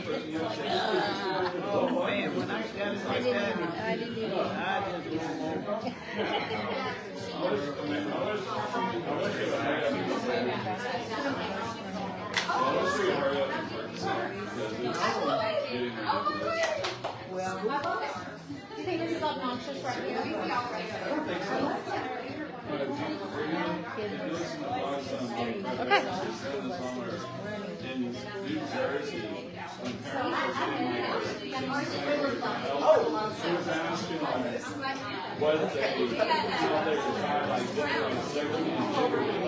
Oh man, when I got it like that, I didn't even. Well, you think this is obnoxious right here? I don't think so. Okay. In New Jersey, she was asking what they how they would have like different safety and security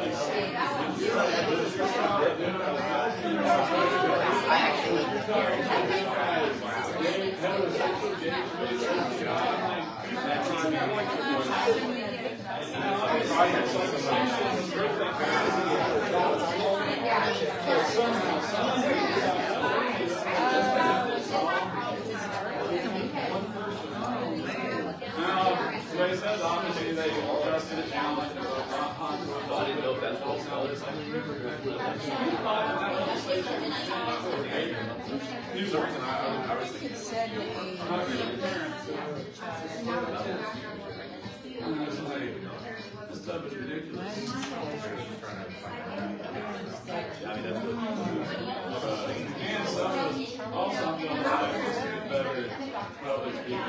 they said obviously they trusted the challenge. I didn't know if that's what He's the reason I was thinking. This stuff is ridiculous. I mean, that's good. And some, also, I'm going to get better at public speaking.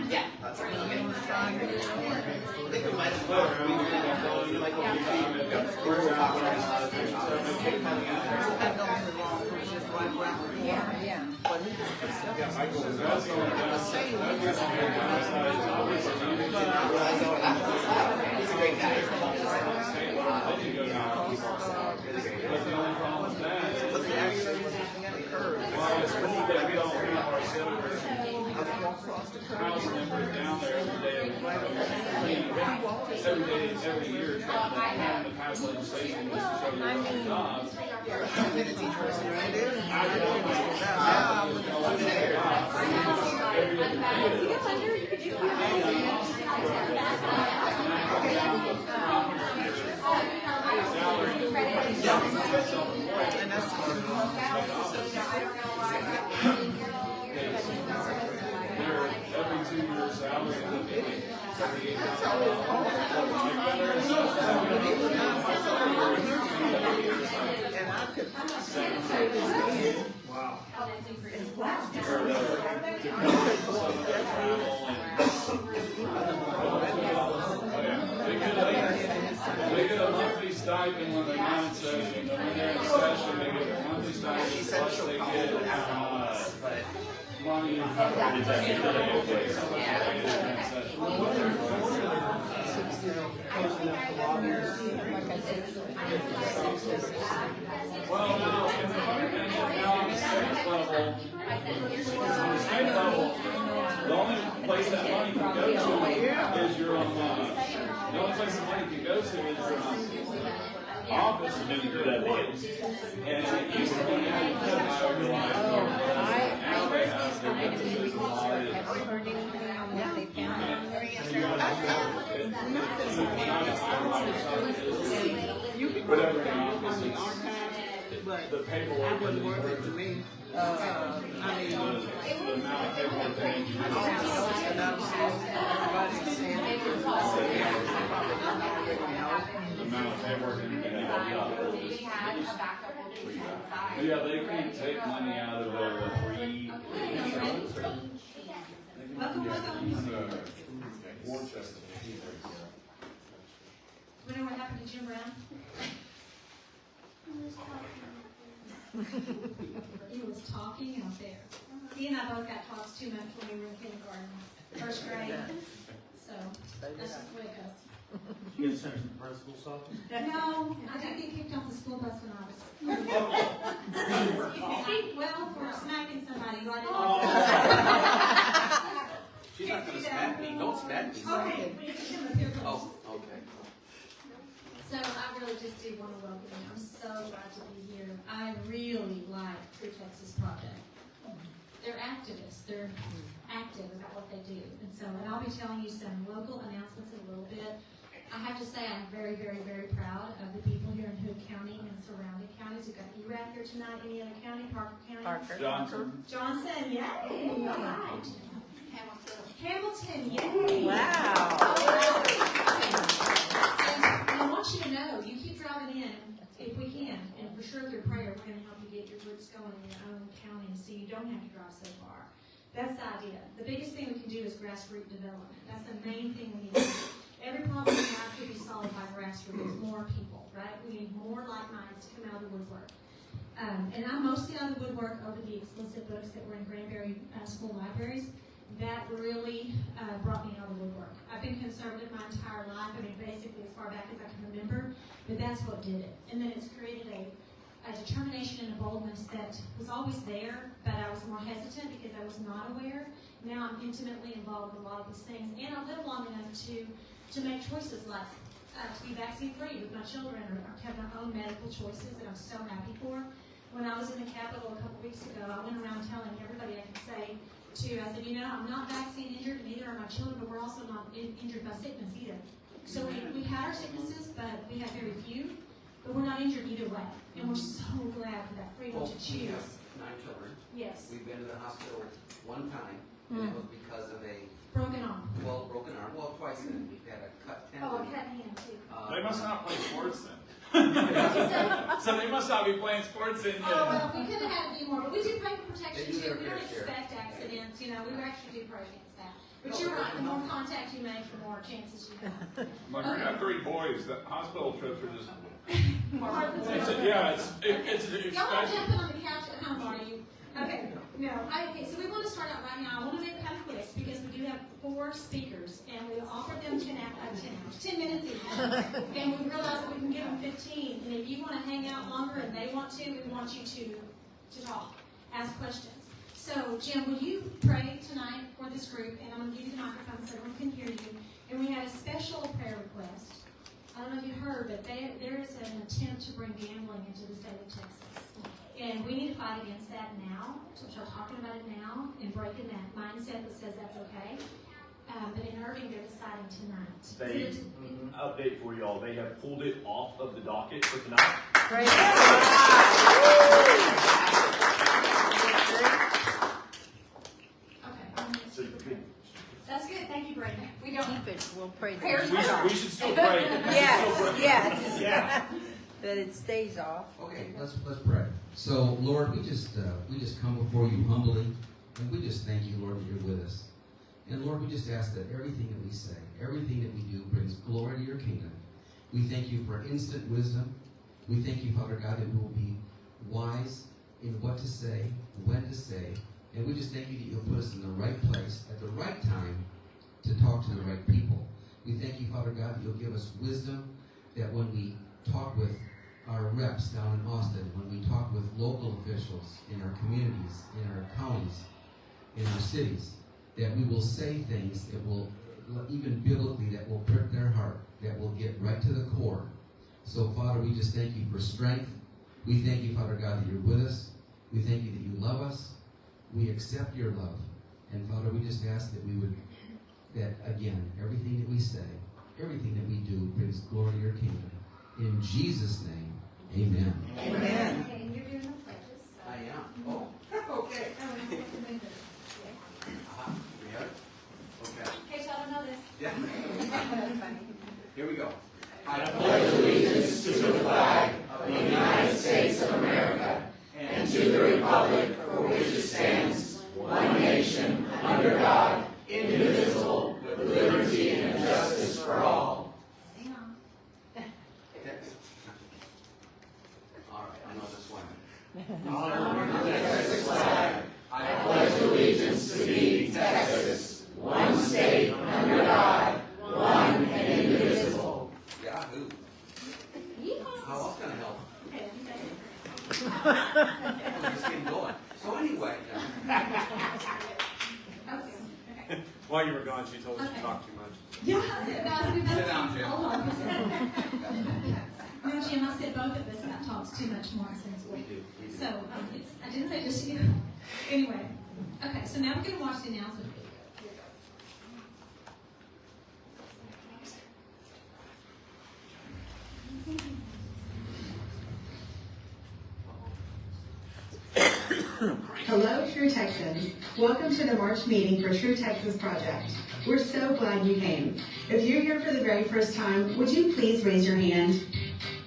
Yeah, that's okay. I think we might as well. Like what we see, we're talking about yeah. But he he's a great guy. But the only problem with that is What's the actual house members down there every year trying to pass legislation to show their jobs. Every 2 years salary and I could wow. They get a monthly stipend when they're not in session. When they're in session, they get a monthly stipend. Plus they get money and well, now on the state level, the only place that money can go to is your the only place that money can go to is your office and then do that deal. And it used to be whatever in office is, but the paperwork it wasn't worth it to me. I mean, the amount of paperwork that you and I'm saying, everybody's saying, the amount of paperwork and yeah, they can't take money out of the free insurance. We know what happened to Jim Brown? He was talking out there. He and I both got talks too much when we were in kindergarten, first grade. So that's just the way it goes. You get sent to the principal's office? No, I did get kicked off the school bus when I was. Well, for smacking somebody right in She's not going to smack me. Don't smack me. Okay. Oh, okay. So I really just do want to welcome you. I'm so glad to be here. I really like True Texas Project. They're activists. They're active about what they do. And I'll be telling you some local announcements in a little bit. I have to say I'm very, very, very proud of the people here in Hood County and surrounding counties. We've got ERAD here tonight. Any other county? Parker County? Johnson. Johnson, yay! All right. Hamilton, yay! Wow. And I want you to know, you keep driving in if we can, and for sure through prayer, we're going to help you get your roots going in your own county so you don't have to drive so far. That's the idea. The biggest thing we can do is grassroots development. That's the main thing we need to do. Every problem we have could be solved by grassroots, more people, right? We need more like minds to come out of the woodwork. And I'm mostly out of the woodwork over the explicit books that were in Granbury school libraries. That really brought me out of the woodwork. I've been conservative my entire life. I mean, basically as far back as I can remember, but that's what did it. And then it's created a determination and a boldness that was always there, but I was more hesitant because I was not aware. Now I'm intimately involved with a lot of these things, and I live long enough to make choices like to be vaccine-free with my children or have my own medical choices that I'm so happy for. When I was in the Capitol a couple weeks ago, I went around telling everybody I could say to, I said, I'm not vaccine injured, and neither are my children, but we're also not injured by sickness either. So we had our sicknesses, but we have very few. But we're not injured either way. And we're so glad for that freedom to choose. We have 9 children. Yes. We've been to the hospital one time, and it was because of a Broken arm. broken arm. Well, twice then. We've had a cut tendon. Oh, a cut hand too. They must not play sports then. So they must not be playing sports in Oh, well, we could have had a few more. But we do pray for protection They do too. their We don't fair share. expect accidents. We actually do pray against that. But No, you're but right. The more contact you make, the more chances you have. Like, I got 3 boys. The hospital trips are just. Y'all It's want to jump in on the couch at home, are you? Okay. No. Okay, so we want to start out right now. I want to make kind of quick because we do have 4 speakers, and we offered them 10 minutes each. And we realized that we can give them 15. And if you want to hang out longer and they want to, we want you to talk, ask questions. So, Jim, will you pray tonight for this group? And I'm going to give you the microphone so everyone can hear you. And we have a special prayer request. I don't know if you heard, but there is an attempt to bring gambling into the state of Texas. And we need to fight against that now, to start talking about it now and breaking that mindset that says that's okay. But in Irving, they're deciding tonight. Update for y'all. They have pulled it off of the docket for tonight. Praise Okay. So you can. That's good. Thank you, Brady. We don't Keep it. We'll pray Prayers that We should still pray. Yes. Yeah. that it stays off. Okay, let's pray. So, Lord, we just come before you humbly, and we just thank you, Lord, that you're with us. And Lord, we just ask that everything that we say, everything that we do brings glory to your kingdom. We thank you for instant wisdom. We thank you, Father God, that we will be wise in what to say, when to say. And we just thank you that you'll put us in the right place at the right time to talk to the right people. We thank you, Father God, that you'll give us wisdom, that when we talk with our reps down in Austin, when we talk with local officials in our communities, in our counties, in our cities, that we will say things that will, even biblically, that will prick their heart, that will get right to the core. So, Father, we just thank you for strength. We thank you, Father God, that you're with us. We thank you that you love us. We accept your love. And, Father, we just ask that we would, that, again, everything that we say, everything that we do brings glory to your kingdom. In Jesus' name, amen. Amen. Okay, and you're doing the pledges. I am. Oh, okay. We have it? Okay. In case y'all don't know this. Yeah. Here we go. I pledge allegiance to the flag of the United States of America and to the republic for which it stands, one nation, under God, indivisible, with liberty and justice for all. Hang on. All right, I know this one. Texas flag, I pledge allegiance to thee, Texas, one state, under God, one and indivisible. Yahoo. Yeehaw. How else can I help? Okay, you take it. I'm just getting going. So anyway, Okay. While you were gone, she told us to talk too much. Yeah, I said, no, Sit down, Jim. Hold on. No, Jim, I said both of us got talks too much more since we. So, I didn't say just you. Anyway, okay, so now we're going to watch the announcement video. Here we go. Hello, True Texans. Welcome to the March meeting for True Texas Project. We're so glad you came. If you're here for the very first time, would you please raise your hand?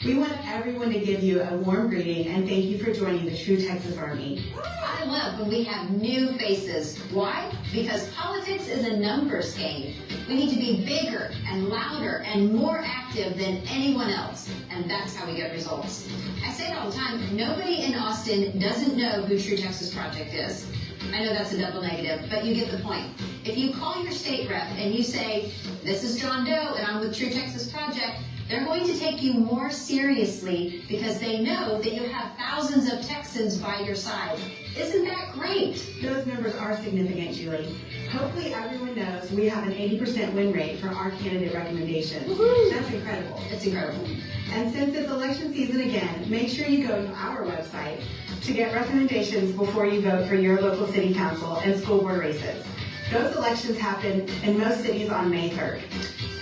We want everyone to give you a warm greeting and thank you for joining the True Texas Army. I love when we have new faces. Why? Because politics is a numbers game. We need to be bigger and louder and more active than anyone else. And that's how we get results. I say it all the time, nobody in Austin doesn't know who True Texas Project is. I know that's a double negative, but you get the point. If you call your state rep and you say, this is John Doe and I'm with True Texas Project, they're going to take you more seriously because they know that you have thousands of Texans by your side. Isn't that great? Those numbers are significant, Julie. Hopefully everyone knows we have an 80% win rate for our candidate recommendations. Woo-hoo. That's incredible. It's incredible. And since it's election season again, make sure you go to our website to get recommendations before you vote for your local city council and school board races. Those elections happen in most cities on May 3rd.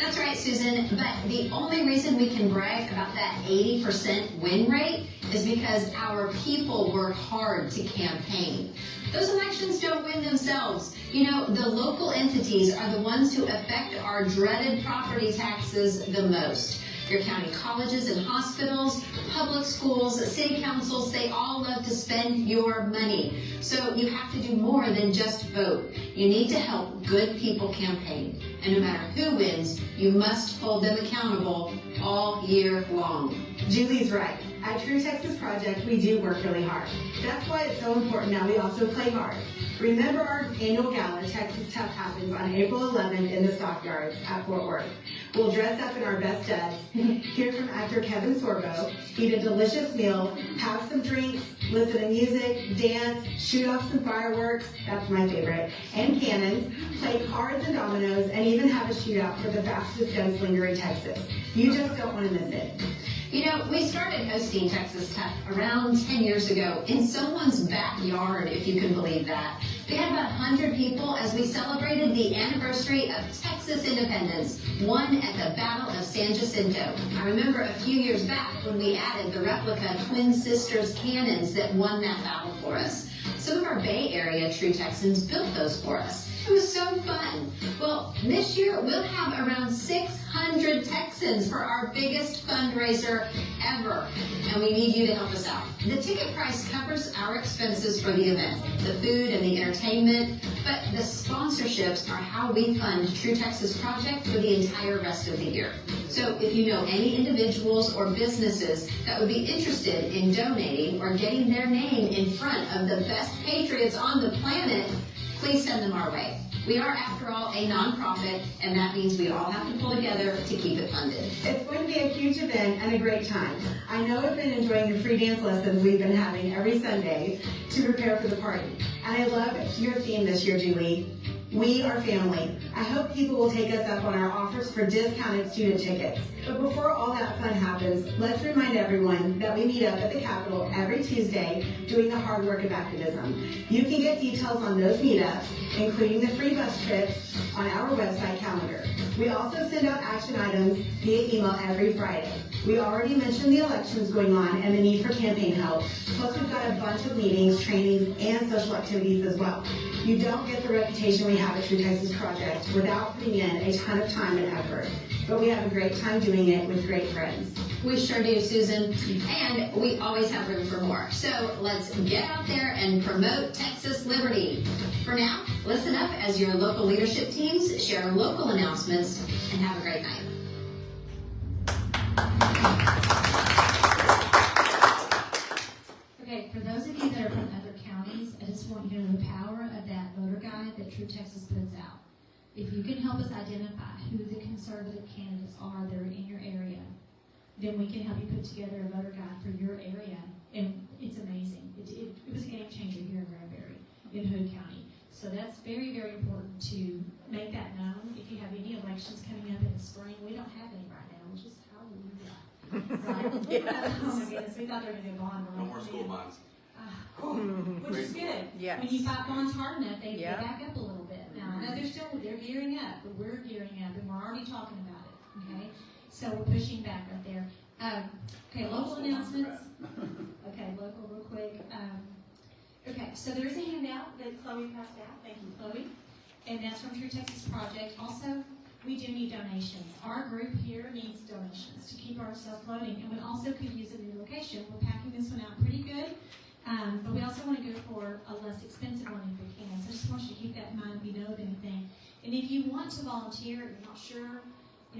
That's right, Susan, but the only reason we can brag about that 80% win rate is because our people work hard to campaign. Those elections don't win themselves. You know, the local entities are the ones who affect our dreaded property taxes the most. Your county colleges and hospitals, public schools, city councils, they all love to spend your money. So you have to do more than just vote. You need to help good people campaign. And no matter who wins, you must hold them accountable all year long. Julie's right. At True Texas Project, we do work really hard. That's why it's so important that we also play hard. Remember our annual gala, Texas Tough, happens on April 11th in the Stockyards at Fort Worth. We'll dress up in our best duds, hear from actor Kevin Sorbo, eat a delicious meal, have some drinks, listen to music, dance, shoot off some fireworks, that's my favorite, and cannons, play cards and dominoes, and even have a shootout for the fastest gunslinger in Texas. You just don't want to miss it. You know, we started hosting Texas Tough around 10 years ago in someone's backyard, if you can believe that. We had about 100 people as we celebrated the anniversary of Texas independence, won at the Battle of San Jacinto. I remember a few years back when we added the replica Twin Sisters cannons that won that battle for us. Some of our Bay Area True Texans built those for us. It was so fun. Well, this year we'll have around 600 Texans for our biggest fundraiser ever. And we need you to help us out. The ticket price covers our expenses for the event, the food and the entertainment, but the sponsorships are how we fund True Texas Project for the entire rest of the year. So if you know any individuals or businesses that would be interested in donating or getting their name in front of the best patriots on the planet, please send them our way. We are, after all, a nonprofit, and that means we all have to pull together to keep it funded. It's going to be a huge event and a great time. I know I've been enjoying the free dance lessons we've been having every Sunday to prepare for the party. And I love your theme this year, Julie. We are family. I hope people will take us up on our offers for discounted student tickets. But before all that fun happens, let's remind everyone that we meet up at the Capitol every Tuesday doing the hard work of activism. You can get details on those meetups, including the free bus trips, on our website calendar. We also send out action items via email every Friday. We already mentioned the elections going on and the need for campaign help. Plus we've got a bunch of meetings, trainings, and social activities as well. You don't get the reputation we have at True Texas Project without putting in a ton of time and effort. But we have a great time doing it with great friends. We sure do, Susan. And we always have room for more. So let's get out there and promote Texas liberty. For now, listen up as your local leadership teams share local announcements, and have a great night. Okay, for those of you that are from other counties, I just want you to know the power of that voter guide that True Texas puts out. If you can help us identify who the conservative candidates are that are in your area, then we can help you put together a voter guide for your area. And it's amazing. It was a game changer here in Granbury, in Hood County. So that's very, very important to make that known. If you have any elections coming up in the spring, we don't have any right now, which is hallelujah. Right? Yes. Oh my goodness, we thought they were going to go on. No more school bonds. Which is good. Yes. When you fight bonds hard enough, they Yeah. back up a little bit. Now, I know they're gearing up, but we're gearing up, and we're already talking about it, okay? So we're pushing back right there. Okay, local announcements. Okay, local real quick. Okay, so there is a handout that Chloe passed out. Thank you, Chloe. And that's from True Texas Project. Also, we do need donations. Our group here needs donations to keep ourselves floating, and we also could use a new location. We're packing this one out pretty good, but we also want to go for a less expensive one if we can. So I just want you to keep that in mind if you know of anything. And if you want to volunteer and you're not sure,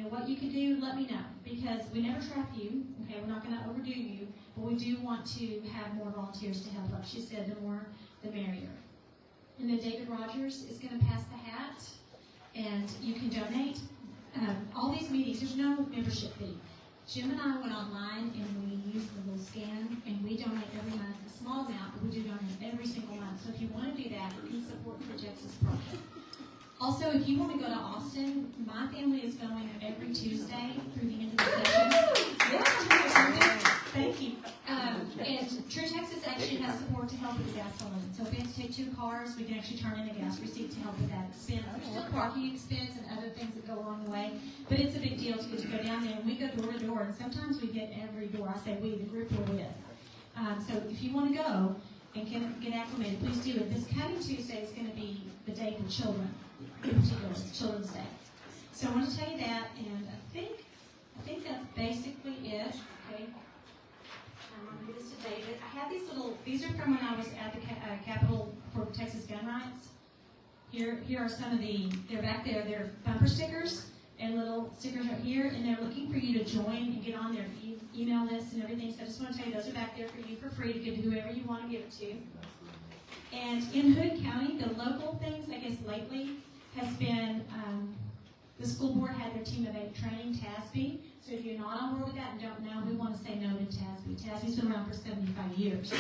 what you can do, let me know, because we never trap you. Okay, we're not going to overdo you, but we do want to have more volunteers to help. Like she said, the more, the merrier. And then David Rogers is going to pass the hat, and you can donate. All these meetings, there's no membership fee. Jim and I went online and we used the little scan, and we donate every month a small amount, but we do donate every single month. So if you want to do that, you can support the Texas Project. Also, if you want to go to Austin, my family is going every Tuesday through the end of the session. Yeah, thank you. And True Texas actually has support to help with the gasoline. So if we have to take 2 cars, we can actually turn in a gas receipt to help with that expense. There's still parking expense and other things that go along the way, but it's a big deal to get to go down there. And we go door to door, and sometimes we get every door. I say we, the group we're with. So if you want to go and get acclimated, please do it. This coming Tuesday is going to be the day for children. In particular, it's Children's Day. So I want to tell you that, and I think that's basically it. Okay. I'm going to give this to David. I have these are from when I was at the Capitol for Texas Gun Rights. Here are some of they're back there. They're bumper stickers and little stickers right here, and they're looking for you to join and get on their email list and everything. So I just want to tell you those are back there for you for free to give to whoever you want to give it to. And in Hood County, the local things, I guess lately, has been the school board had their Team of 8 training, TASB. So if you're not on board with that and don't know, we want to say no to TASB. TASB's been around for 75 years,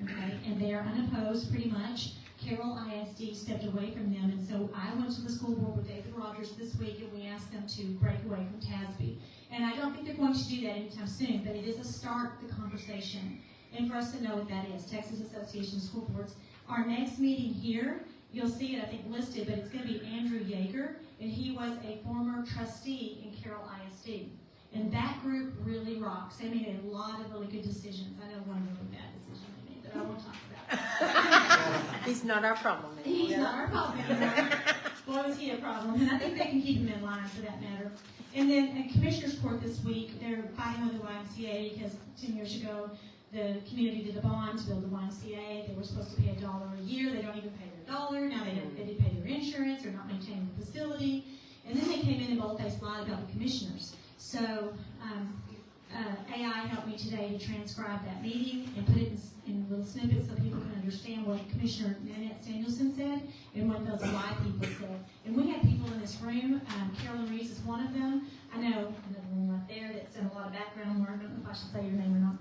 okay? And they are unopposed pretty much. Carroll ISD stepped away from them, and so I went to the school board with David Rogers this week, and we asked them to break away from TASB. And I don't think they're going to do that anytime soon, but it is a start of the conversation. And for us to know what that is, Texas Association of School Boards. Our next meeting here, you'll see it, I think, listed, but it's going to be Andrew Yeager, and he was a former trustee in Carroll ISD. And that group really rocks. They made a lot of really good decisions. I know one really bad decision they made that I won't talk about. He's not our problem anymore. He's not our problem anymore. Boy, was he a problem. And I think they can keep him in line for that matter. And then at Commissioner's Court this week, they're fighting with the YMCA because 10 years ago, the community did a bond to build the YMCA. They were supposed to pay $1 a year. They don't even pay their $1. Now they didn't pay their insurance. They're not maintaining the facility. And then they came in and bold-faced lied about the commissioners. So AI helped me today to transcribe that meeting and put it in little snippets so people can understand what Commissioner Nanette Samuelson said and what those lie people said. And we had people in this room. Carolyn Reeves is one of them. I know another one right there that's done a lot of background work. I don't know if I should say your name or not.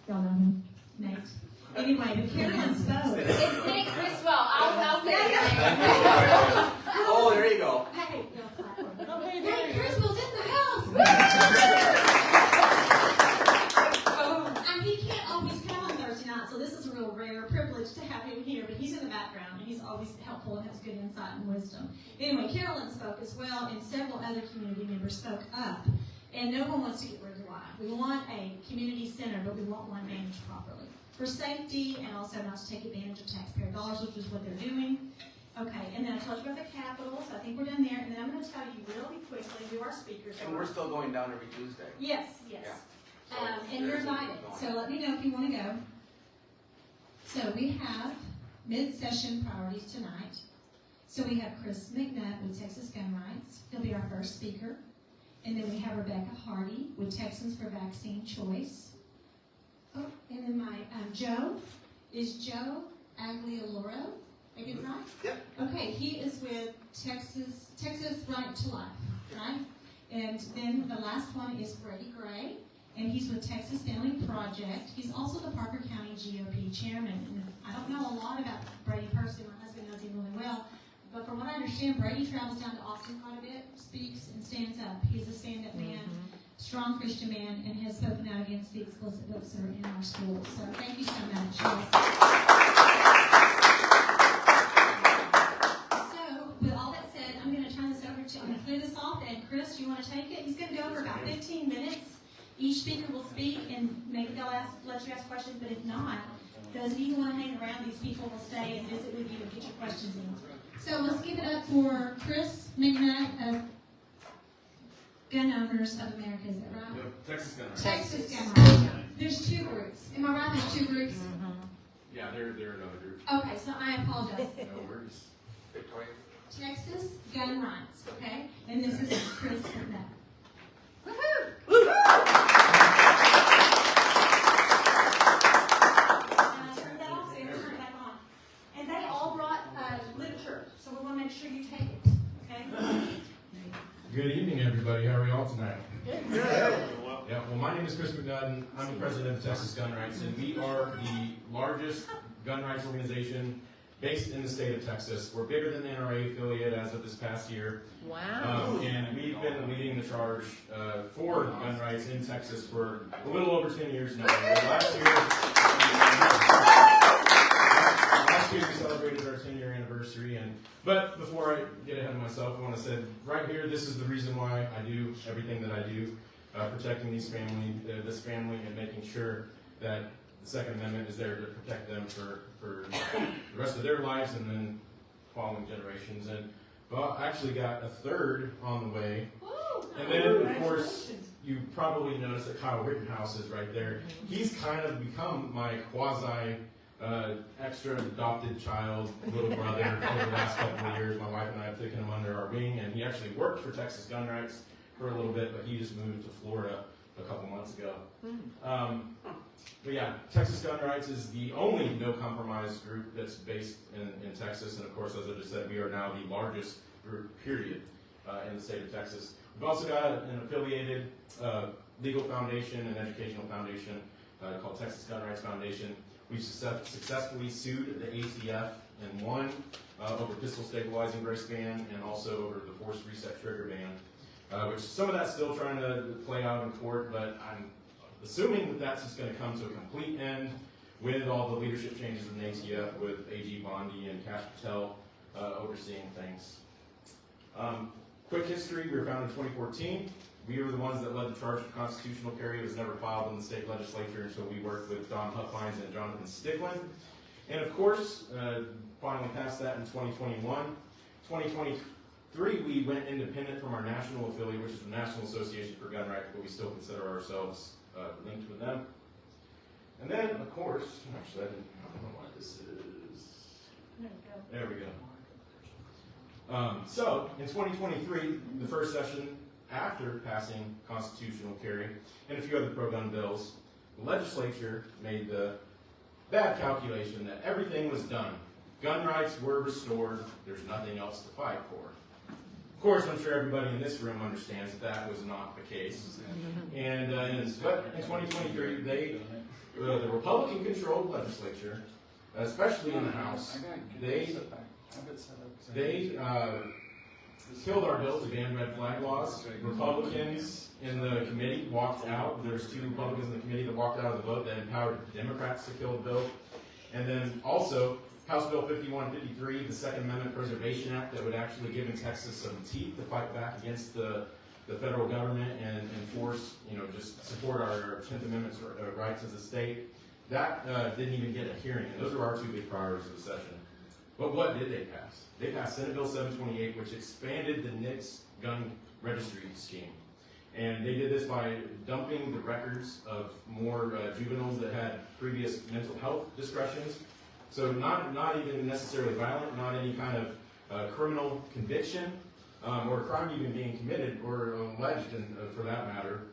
Y'all know him, Nate. Anyway, but Carolyn spoke. It's Nate Criswell. I'll say his name. Oh, there you go. Hey, y'all clap for me. Nate Criswell's in the house. And he can't always come on Thursday night, so this is a real rare privilege to have him here, but he's in the background, and he's always helpful and has good insight and wisdom. Anyway, Carolyn spoke as well, and several other community members spoke up. And no one wants to get rid of the Y. We want a community center, but we want one managed properly. For safety and also not to take advantage of taxpayer dollars, which is what they're doing. Okay, and then I told you about the Capitol, so I think we're done there. And then I'm going to tell you really quickly who our speakers are. And we're still going down every Tuesday. Yes. Yeah. And you're invited. So let me know if you want to go. So we have mid-session priorities tonight. So we have Chris McNutt with Texas Gun Rights. He'll be our first speaker. And then we have Rebecca Hardy with Texans for Vaccine Choice. Oh, and then my Joe Aglialoro. Did I get it right? Yep. Okay, he is with Texas Right to Life, right? And then the last one is Brady Gray, and he's with Texas Family Project. He's also the Parker County GOP chairman. And I don't know a lot about Brady personally. My husband knows him really well. But from what I understand, Brady travels down to Austin quite a bit, speaks, and stands up. He's a stand-up man, strong Christian man, and has spoken out against the explicit books that are in our schools. So thank you so much. So with all that said, I'm going to turn this over to, I'm going to clear this off, and Chris, you want to take it? He's going to go for about 15 minutes, Each speaker will speak, and maybe they'll let you ask questions, but if not, those of you who want to hang around, these people will stay and visit with you and get your questions in. So let's give it up for Chris McNutt of Gun Owners of America, is that right? Yep, Texas Gun Rights. Texas Gun Rights. There's two groups. Am I right? There's two groups? Yeah, they're another group. Okay, so I apologize. No worries. Victoria? Texas Gun Rights, okay? And this is Chris McNutt. Woohoo! Turn that off, so you turn it back on. And they all brought literature, so we want to make sure you take it, okay? Good evening, everybody. How are y'all tonight? Yeah, well, my name is Chris McNutt, and I'm the president of Texas Gun Rights, and we are the largest gun rights organization based in the state of Texas. We're bigger than the NRA affiliate as of this past year. Wow. And we've been leading the charge for gun rights in Texas for a little over 10 years now. Last year we celebrated our 10-year anniversary, but before I get ahead of myself, I want to say right here, this is the reason why I do everything that I do, protecting this family and making sure that the Second Amendment is there to protect them for the rest of their lives and then following generations. And well, I actually got a third on the way. And then, of course, you probably noticed that Kyle Rittenhouse is right there. He's kind of become my quasi extra adopted child, little brother over the last couple of years. My wife and I have taken him under our wing, and he actually worked for Texas Gun Rights for a little bit, but he just moved to Florida a couple months ago. But yeah, Texas Gun Rights is the only no-compromise group that's based in Texas, and of course, as I just said, we are now the largest group, period, in the state of Texas. We've also got an affiliated legal foundation and educational foundation called Texas Gun Rights Foundation. We've successfully sued the ATF and won over pistol stabilizing brace ban and also over the force reset trigger ban, which some of that's still trying to play out in court, but I'm assuming that that's just going to come to a complete end with all the leadership changes in the ATF, with AG Bondi and Cash Patel overseeing things. Quick history, we were founded in 2014. We were the ones that led the charge for constitutional carry. It was never filed in the state legislature until we worked with Don Huffines and Jonathan Stiglin. And of course, finally passed that in 2021. 2023, we went independent from our national affiliate, which is the National Association for Gun Rights, but we still consider ourselves linked with them. And then, of course, actually, I don't know why this is. There we go. So, in 2023, the first session after passing constitutional carry and a few other pro-gun bills, the legislature made the bad calculation that everything was done. Gun rights were restored. There's nothing else to fight for. Of course, I'm sure everybody in this room understands that that was not the case. And but in 2023, the Republican-controlled legislature, especially in the House, they killed our bill to ban red flag laws. Republicans in the committee walked out. There's 2 Republicans in the committee that walked out of the vote that empowered Democrats to kill the bill. And then also, House Bill 5153, the Second Amendment Preservation Act that would actually give in Texas some teeth to fight back against the federal government and enforce, just support our 10th Amendment rights as a state. That didn't even get a hearing, and those are our 2 big priorities of the session. But what did they pass? They passed Senate Bill 728, which expanded the NICS gun registry scheme. And they did this by dumping the records of more juveniles that had previous mental health discretions. So not even necessarily violent, not any kind of criminal conviction or crime even being committed or alleged for that matter.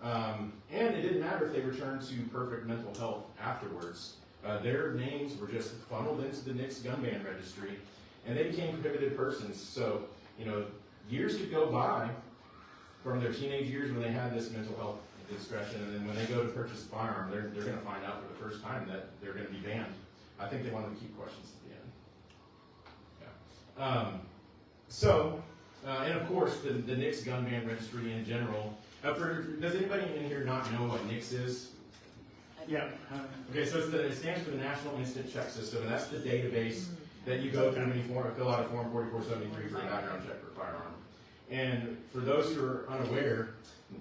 And it didn't matter if they returned to perfect mental health afterwards. Their names were just funneled into the NICS gun ban registry, and they became prohibited persons. So, years could go by from their teenage years when they had this mental health discretion, and then when they go to purchase a firearm, they're going to find out for the first time that they're going to be banned. I think they wanted to keep questions to the end. Yeah. And of course, the NICS gun ban registry in general. Does anybody in here not know what NICS is? Yeah. Okay, so it stands for the National Instant Check System, and that's the database that you go through when you fill out a Form 4473 for a background check for a firearm. And for those who are unaware,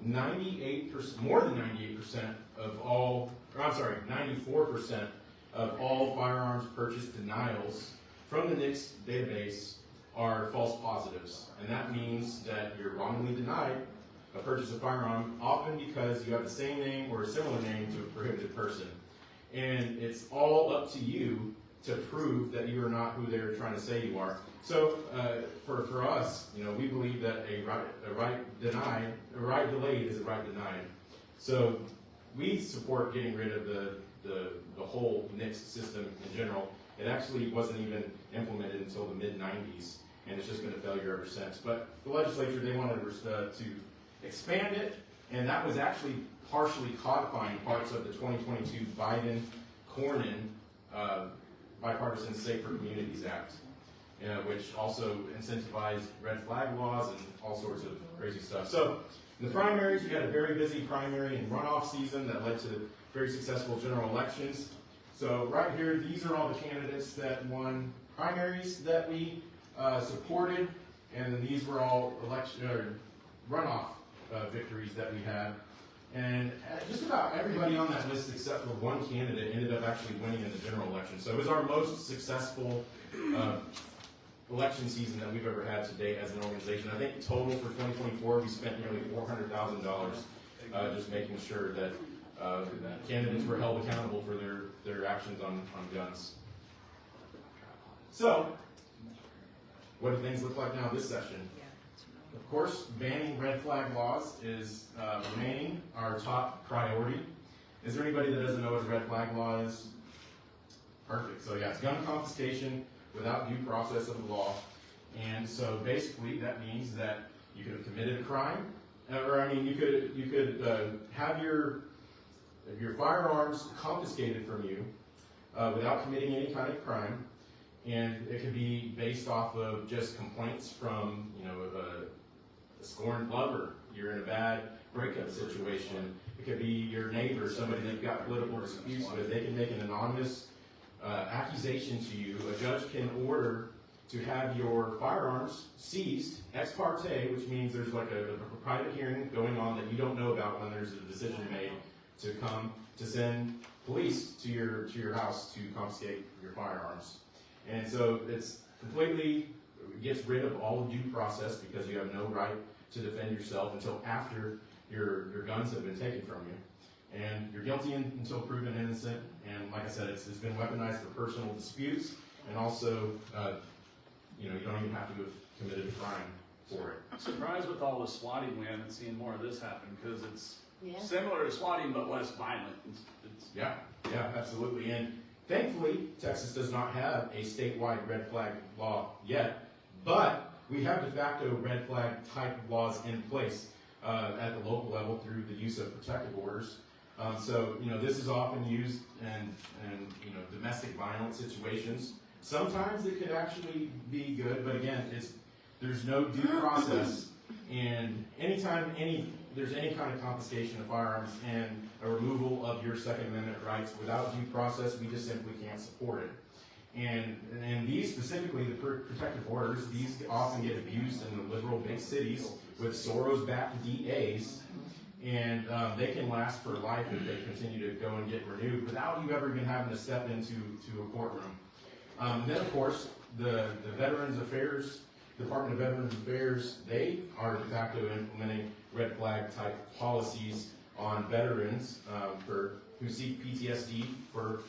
98%, more than 98% of all, or I'm sorry, 94% of all firearms purchase denials from the NICS database are false positives. And that means that you're wrongly denied a purchase of firearm, often because you have the same name or a similar name to a prohibited person. And it's all up to you to prove that you are not who they're trying to say you are. So for us, we believe that a right delayed is a right denied. So we support getting rid of the whole NICS system in general. It actually wasn't even implemented until the mid-90s, and it's just been a failure ever since. But the legislature, they wanted to expand it, and that was actually partially codifying parts of the 2022 Biden-Cornyn Bipartisan Safer Communities Act, which also incentivized red flag laws and all sorts of crazy stuff. So in the primaries, we had a very busy primary and runoff season that led to very successful general elections. So right here, these are all the candidates that won primaries that we supported, and then these were all runoff victories that we had. And just about everybody on that list except for one candidate ended up actually winning in the general election. So it was our most successful election season that we've ever had to date as an organization. I think total for 2024, we spent nearly $400,000 just making sure that candidates were held accountable for their actions on guns. So, what do things look like now this session? Of course, banning red flag laws is remaining our top priority. Is there anybody that doesn't know what a red flag law is? Perfect. So yeah, it's gun confiscation without due process of the law. And so basically that means that you could have committed a crime, you could have your firearms confiscated from you without committing any kind of crime, and it could be based off of just complaints from a scorned lover. You're in a bad breakup situation. It could be your neighbor, somebody that you've got political disputes with. They can make an anonymous accusation to you. A judge can order to have your firearms seized ex parte, which means there's like a private hearing going on that you don't know about when there's a decision made to come to send police to your house to confiscate your firearms. And so it's completely gets rid of all due process because you have no right to defend yourself until after your guns have been taken from you. And you're guilty until proven innocent. And like I said, it's been weaponized for personal disputes, and also, you don't even have to have committed a crime for it. I'm surprised with all the swatting we haven't seen more of this happen, because it's similar to swatting but less violent. Yeah, absolutely. And thankfully, Texas does not have a statewide red flag law yet, but we have de facto red flag type of laws in place at the local level through the use of protective orders. So this is often used in domestic violence situations. Sometimes it could actually be good, but again, there's no due process, and anytime there's any kind of confiscation of firearms and a removal of your Second Amendment rights without due process, we just simply can't support it. And these specifically, the protective orders, these often get abused in the liberal big cities with Soros-backed DAs, and they can last for life if they continue to go and get renewed without you ever even having to step into a courtroom. Then, of course, the Veterans Affairs, Department of Veterans Affairs, they are de facto implementing red flag type policies on veterans who seek PTSD for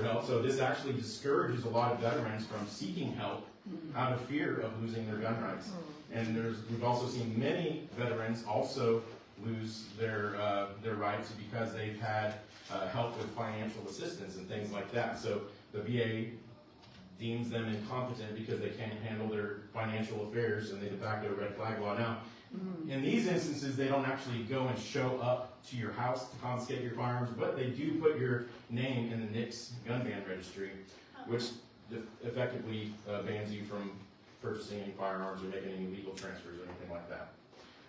help. So this actually discourages a lot of veterans from seeking help out of fear of losing their gun rights. And we've also seen many veterans also lose their rights because they've had help with financial assistance and things like that. So the VA deems them incompetent because they can't handle their financial affairs, and they de facto red flag law. Now, in these instances, they don't actually go and show up to your house to confiscate your firearms, but they do put your name in the NICS gun ban registry, which effectively bans you from purchasing any firearms or making any legal transfers or anything like that.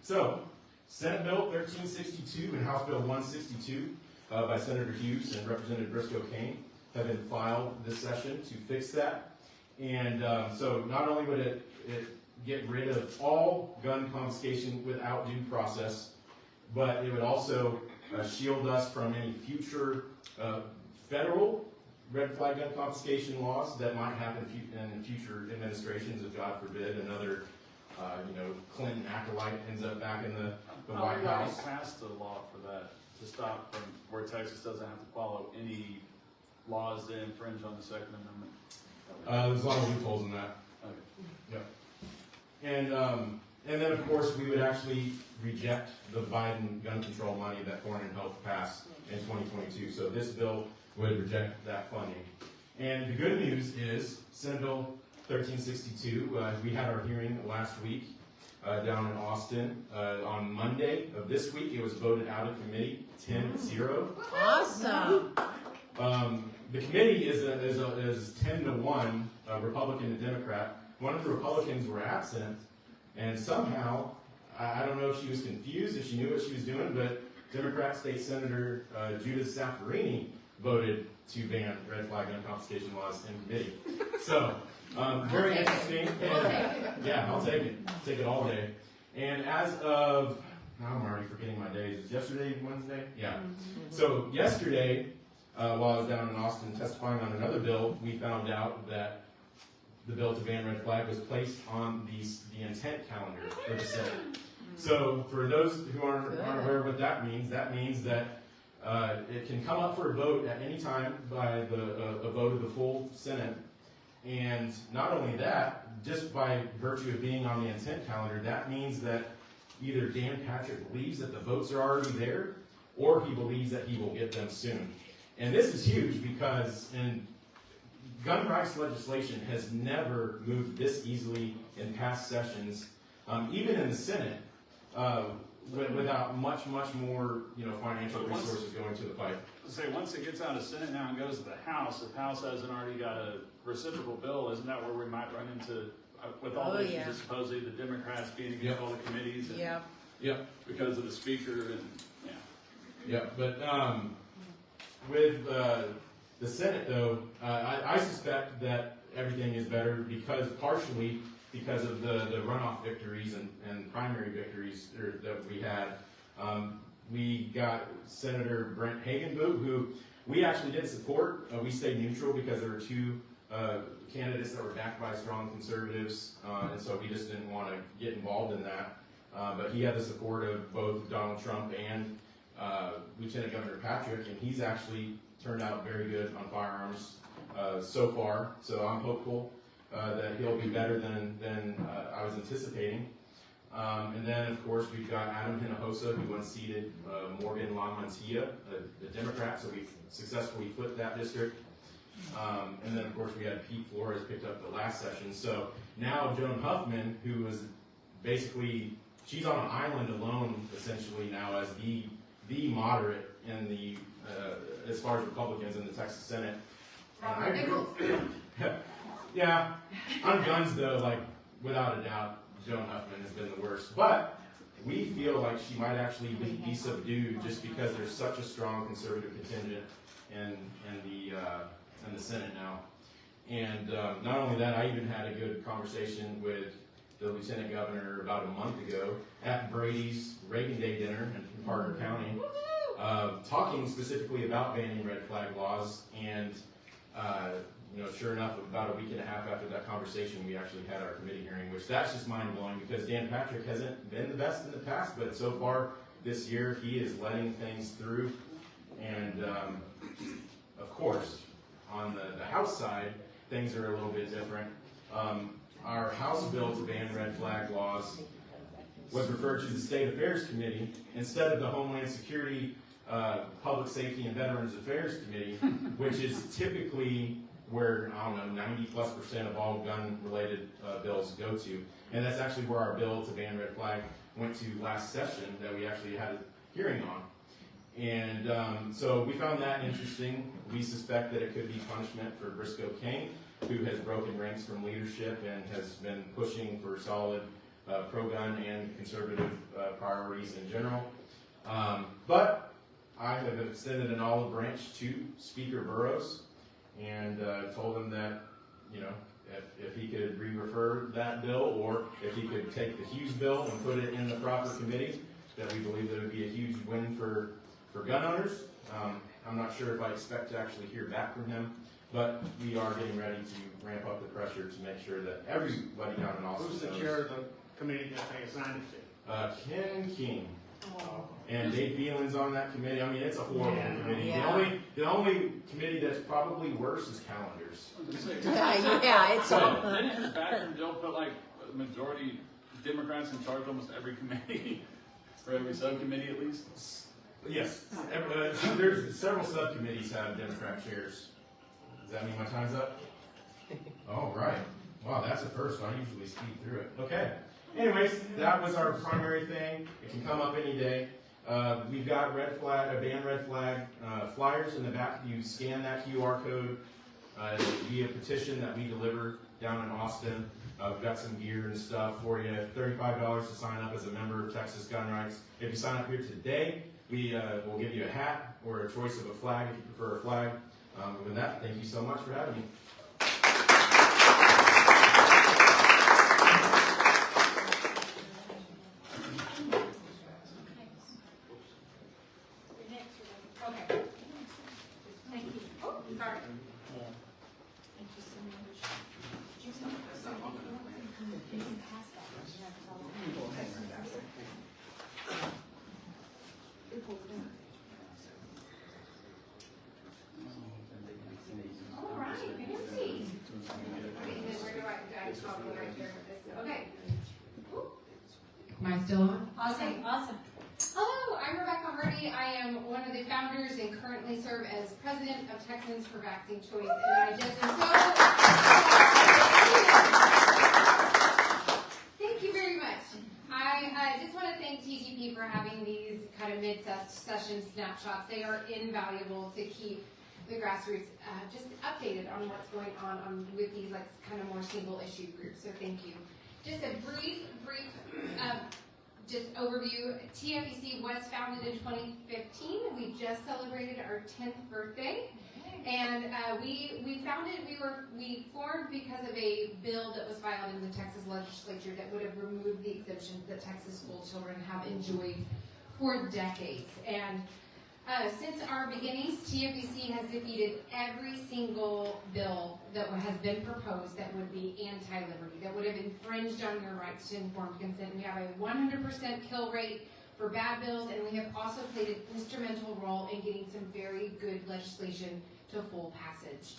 So, Senate Bill 1362 and House Bill 162 by Senator Hughes and Representative Briscoe Kane have been filed this session to fix that. And so not only would it get rid of all gun confiscation without due process, but it would also shield us from any future federal red flag gun confiscation laws that might happen in future administrations, if God forbid another, Clinton acolyte ends up back in the White House. We passed a law for that to stop from where Texas doesn't have to follow any laws that infringe on the Second Amendment. There's a lot of loopholes in that. Okay. Yeah. And then of course we would actually reject the Biden gun control money that Foreign and Health passed in 2022. So this bill would reject that funding. And the good news is Senate Bill 1362. We had our hearing last week down in Austin. On Monday of this week, it was voted out of committee 10-0. Awesome. The committee is 10-1, Republican to Democrat. One of the Republicans were absent, and somehow, I don't know if she was confused, if she knew what she was doing, but Democrat State Senator Judith Saffarini voted to ban red flag gun confiscation laws in committee. So, very interesting. Yeah, I'll take it. Take it all day. And as of, now I'm already forgetting my days. Is yesterday Wednesday? Yeah. So yesterday, while I was down in Austin testifying on another bill, we found out that the bill to ban red flag was placed on the intent calendar for the Senate. So for those who aren't aware of what that means that it can come up for a vote at any time by a vote of the full Senate. And not only that, just by virtue of being on the intent calendar, that means that either Dan Patrick believes that the votes are already there, or he believes that he will get them soon. And this is huge because gun rights legislation has never moved this easily in past sessions, even in the Senate, without much more financial resources going to the pipe. Say once it gets out of Senate now and goes to the House, if House hasn't already got a reciprocal bill, isn't that where we might run into with all this? Yeah. Supposedly the Democrats being against all the committees, and because of the speaker, and But with the Senate, though, I suspect that everything is better partially because of the runoff victories and primary victories that we had. We got Senator Brent Hagenboot, who we actually did support. We stayed neutral because there were two candidates that were backed by strong conservatives, and so we just didn't want to get involved in that. But he had the support of both Donald Trump and Lieutenant Governor Patrick, and he's actually turned out very good on firearms so far. So I'm hopeful that he'll be better than I was anticipating. And then, of course, we've got Adam Hinojosa, who unseated Morgan Lamontia, the Democrat, so we successfully flipped that district. And then, of course, we had Pete Flores picked up the last session. So now Joan Huffman, who was basically, she's on an island alone, essentially, now as the moderate in the, as far as Republicans in the Texas Senate. Yeah, on guns, though, without a doubt, Joan Huffman has been the worst. But we feel like she might actually be subdued just because there's such a strong conservative contingent in the Senate now. And not only that, I even had a good conversation with the Lieutenant Governor about a month ago at Brady's Reagan Day dinner in Parker County, talking specifically about banning red flag laws. And sure enough, about a week and a half after that conversation, we actually had our committee hearing, which that's just mind-blowing because Dan Patrick hasn't been the best in the past, but so far this year, he is letting things through. And, of course, on the House side, things are a little bit different. Our House bill to ban red flag laws was referred to the State Affairs Committee instead of the Homeland Security, Public Safety, and Veterans Affairs Committee, which is typically where, 90+% of all gun-related bills go to. And that's actually where our bill to ban red flag went to last session that we actually had a hearing on. And so we found that interesting. We suspect that it could be punishment for Briscoe King, who has broken ranks from leadership and has been pushing for solid pro-gun and conservative priorities in general. But I have extended an olive branch to Speaker Burrows and told him that, if he could re-refer that bill, or if he could take the Hughes bill and put it in the proper committee, that we believe that would be a huge win for gun owners. I'm not sure if I expect to actually hear back from him, but we are getting ready to ramp up the pressure to make sure that everybody down in Austin Who's the knows. chair of the committee that they assigned it to? Ken King. And Dave Beelan's on that committee. I mean, it's a horrible committee. Yeah. The only committee that's probably worse is calendars. Yeah, it's So, didn't his backroom bill put like a majority Democrats in charge of almost every committee, or every subcommittee at least? Yes. There's several subcommittees have Democrat chairs. Does that mean my time's up? Oh, right. Wow, that's a first. I usually speed through it. Okay. Anyways, that was our primary thing. It can come up any day. We've got banned red flag flyers in the back. You scan that QR code. It'll be a petition that we deliver down in Austin. We've got some gear and stuff for you. $35 to sign up as a member of Texas Gun Rights. If you sign up here today, we will give you a hat or a choice of a flag if you prefer a flag. With that, thank you so much for having me. Okay. Thank you. Oh, sorry. Thank you so much. All right, fancy. Okay. Am I still on? Awesome, awesome. Hello, I'm Rebecca Hardy. I am one of the founders and currently serve as president of Texans for Vaccine Choice. And I just am so thank you very much. I just want to thank TGP for having these kind of mid-session snapshots. They are invaluable to keep the grassroots just updated on what's going on with these like kind of more single issue groups. So thank you. Just a brief just overview. TFEC was founded in 2015. We just celebrated our 10th birthday, and we formed because of a bill that was filed in the Texas legislature that would have removed the exemptions that Texas school children have enjoyed for decades. And since our beginnings, TFEC has defeated every single bill that has been proposed that would be anti-liberty, that would have infringed on your rights to informed consent. We have a 100% kill rate for bad bills, and we have also played an instrumental role in getting some very good legislation to full passage.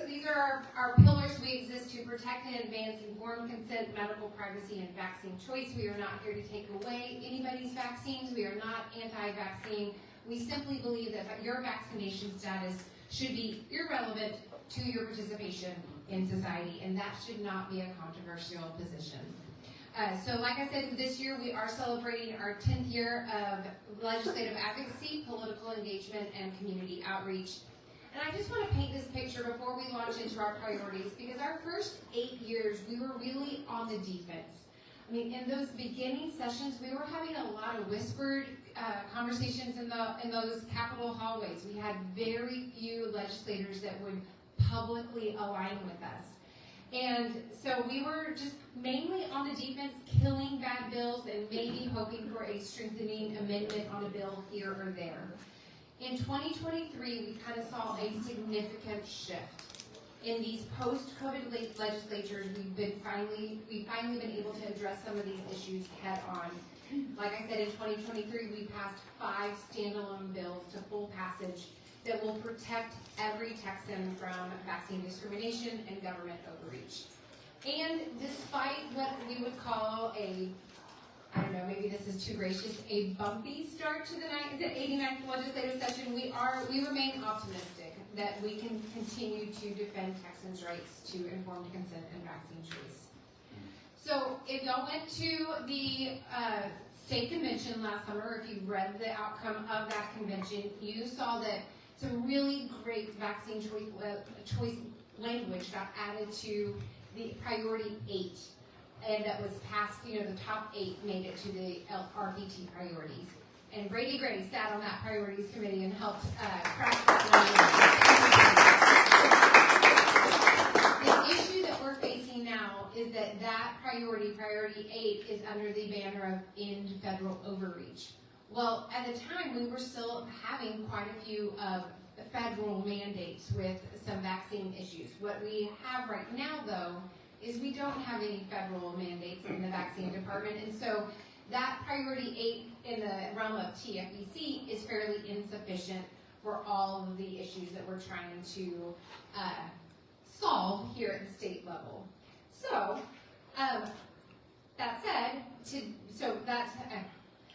These are our pillars. We exist to protect and advance informed consent, medical privacy, and vaccine choice. We are not here to take away anybody's vaccines. We are not anti-vaccine. We simply believe that your vaccination status should be irrelevant to your participation in society, and that should not be a controversial position. So like I said, this year we are celebrating our 10th year of legislative advocacy, political engagement, and community outreach. And I just want to paint this picture before we launch into our priorities, because our first 8 years, we were really on the defense. I mean, in those beginning sessions, we were having a lot of whispered conversations in those Capitol hallways. We had very few legislators that would publicly align with us. And so we were just mainly on the defense, killing bad bills and maybe hoping for a strengthening amendment on a bill here or there. In 2023, we kind of saw a significant shift. In these post-COVID legislatures, we've finally been able to address some of these issues head on. Like I said, in 2023, we passed 5 standalone bills to full passage that will protect every Texan from vaccine discrimination and government overreach. And despite what we would call I don't know, maybe this is too gracious, a bumpy start to the 89th legislative session, we remain optimistic that we can continue to defend Texans' rights to informed consent and vaccine choice. So if y'all went to the state convention last summer, if you read the outcome of that convention, you saw that some really great vaccine choice language got added to the priority 8. And that was passed, the top 8 made it to the RPT priorities. And Brady Gray sat on that priorities committee and helped craft that one. The issue that we're facing now is that priority 8, is under the banner of end federal overreach. Well, at the time, we were still having quite a few of federal mandates with some vaccine issues. What we have right now, though, is we don't have any federal mandates in the vaccine department, and so that priority 8 in the realm of TFEC is fairly insufficient for all of the issues that we're trying to solve here at the state level. So, that said,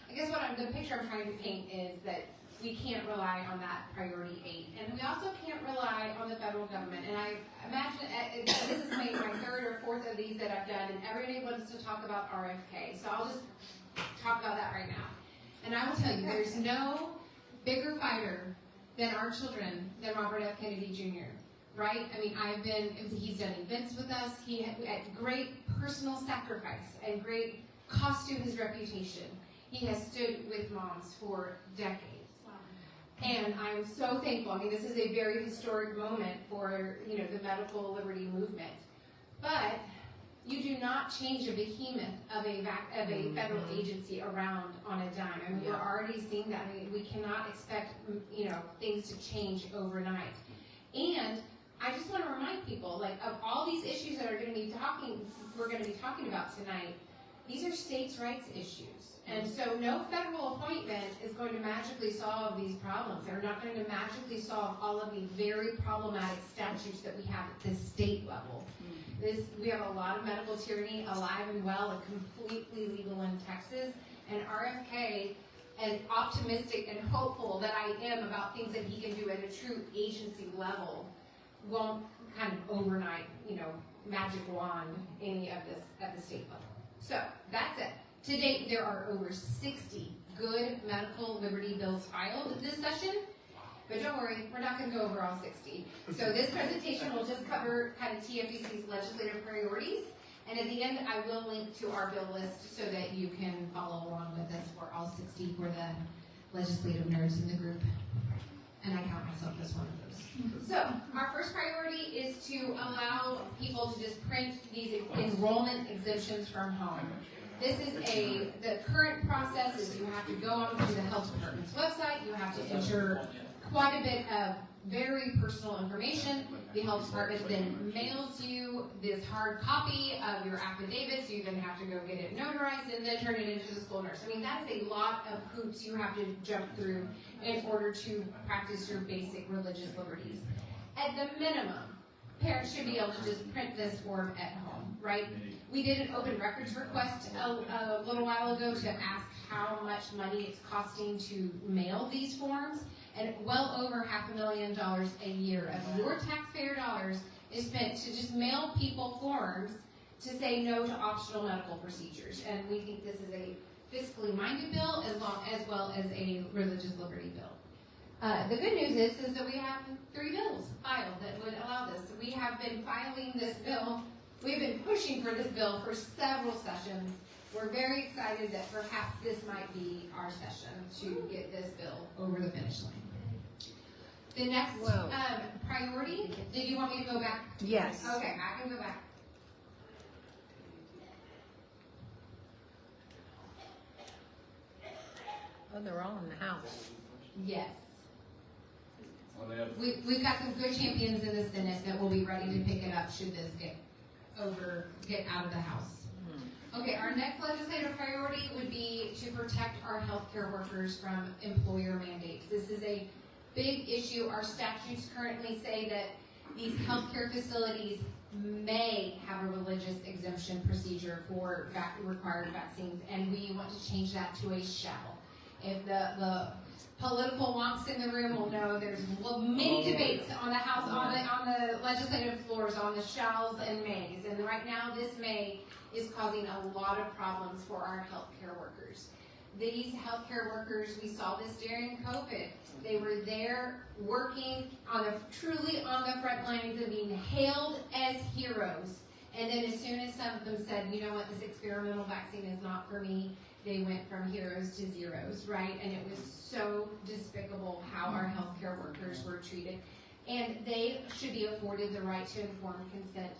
I guess the picture I'm trying to paint is that we can't rely on that priority 8. And we also can't rely on the federal government. And I imagine, this is my 3rd or 4th of these that I've done, and everybody wants to talk about RFK. So I'll just talk about that right now. And I will tell you, there's no bigger fighter than our children than Robert F. Kennedy Jr., right? I mean, he's done events with us. He had great personal sacrifice and great cost to his reputation. He has stood with moms for decades. And I'm so thankful. I mean, this is a very historic moment for, the medical liberty movement. But you do not change a behemoth of a federal agency around on a dime. I mean, we're already seeing that. I mean, we cannot expect, things to change overnight. And I just want to remind people, of all these issues that we're going to be talking about tonight, these are states' rights issues. And so no federal appointment is going to magically solve these problems. They're not going to magically solve all of the very problematic statutes that we have at the state level. We have a lot of medical tyranny alive and well and completely legal in Texas. And RFK, as optimistic and hopeful that I am about things that he can do at a true agency level, won't kind of overnight, magic wand any of this at the state level. So that's it. To date, there are over 60 good medical liberty bills filed this session. But don't worry, we're not going to go over all 60. So this presentation will just cover kind of TFEC's legislative priorities. And at the end, I will link to our bill list so that you can follow along with us for all 60 for the legislative nerds in the group. And I count myself as one of those. So our first priority is to allow people to just print these enrollment exemptions from home. This is the current process is you have to go onto the health department's website, you have to enter quite a bit of very personal information. The health department then mails you this hard copy of your affidavits. You then have to go get it notarized and then turn it into the school nurse. I mean, that is a lot of hoops you have to jump through in order to practice your basic religious liberties. At the minimum, parents should be able to just print this form at home, right? We did an open records request a little while ago to ask how much money it's costing to mail these forms. And well over $500,000 a year of your taxpayer dollars is spent to just mail people forms to say no to optional medical procedures. And we think this is a fiscally minded bill as well as a religious liberty bill. The good news is that we have 3 bills filed that would allow this. We have been filing this bill. We've been pushing for this bill for several sessions. We're very excited that perhaps this might be our session to get this bill over the finish line. The next priority, did you want me to go back? Yes. Okay, I can go back. Oh, they're all in the house. Yes. We've got some good champions in the Senate that will be ready to pick it up should this get out of the House. Okay, our next legislative priority would be to protect our healthcare workers from employer mandates. This is a big issue. Our statutes currently say that these healthcare facilities may have a religious exemption procedure for required vaccines, and we want to change that to a shall. If the political wonks in the room will know there's many debates on the House, on the legislative floors on the shalls and mays, and right now this may is causing a lot of problems for our healthcare workers. These healthcare workers, we saw this during COVID. They were there working truly on the front lines and being hailed as heroes. And then as soon as some of them said, you know what, this experimental vaccine is not for me, they went from heroes to zeros, right? And it was so despicable how our healthcare workers were treated. And they should be afforded the right to informed consent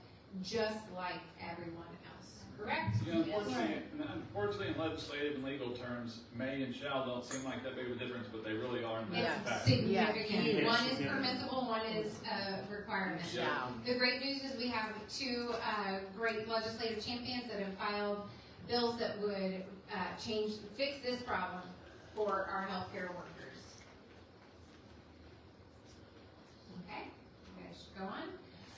just like everyone else, correct? Unfortunately, in legislative and legal terms, may and shall don't seem like that big of a difference, but they really are in fact. Significant. One is permissible, one is a requirement. Shall. The great news is we have two great legislative champions that have filed bills that would fix this problem for our healthcare workers. Okay, you guys should go on.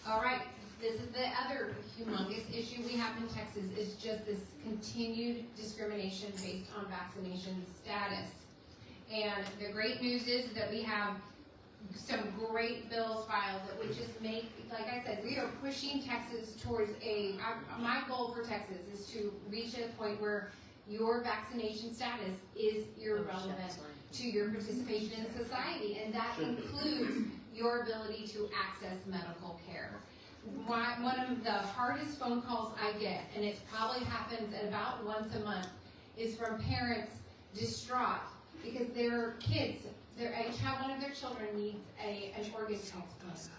All right, this is the other humongous issue we have in Texas is just this continued discrimination based on vaccination status. And the great news is that we have some great bills filed that would just make, like I said, we are pushing Texas towards my goal for Texas is to reach a point where your vaccination status is irrelevant to your participation in society, and that includes your ability to access medical care. One of the hardest phone calls I get, and it probably happens about once a month, is from parents distraught because their kids, one of their children needs an organ transplant.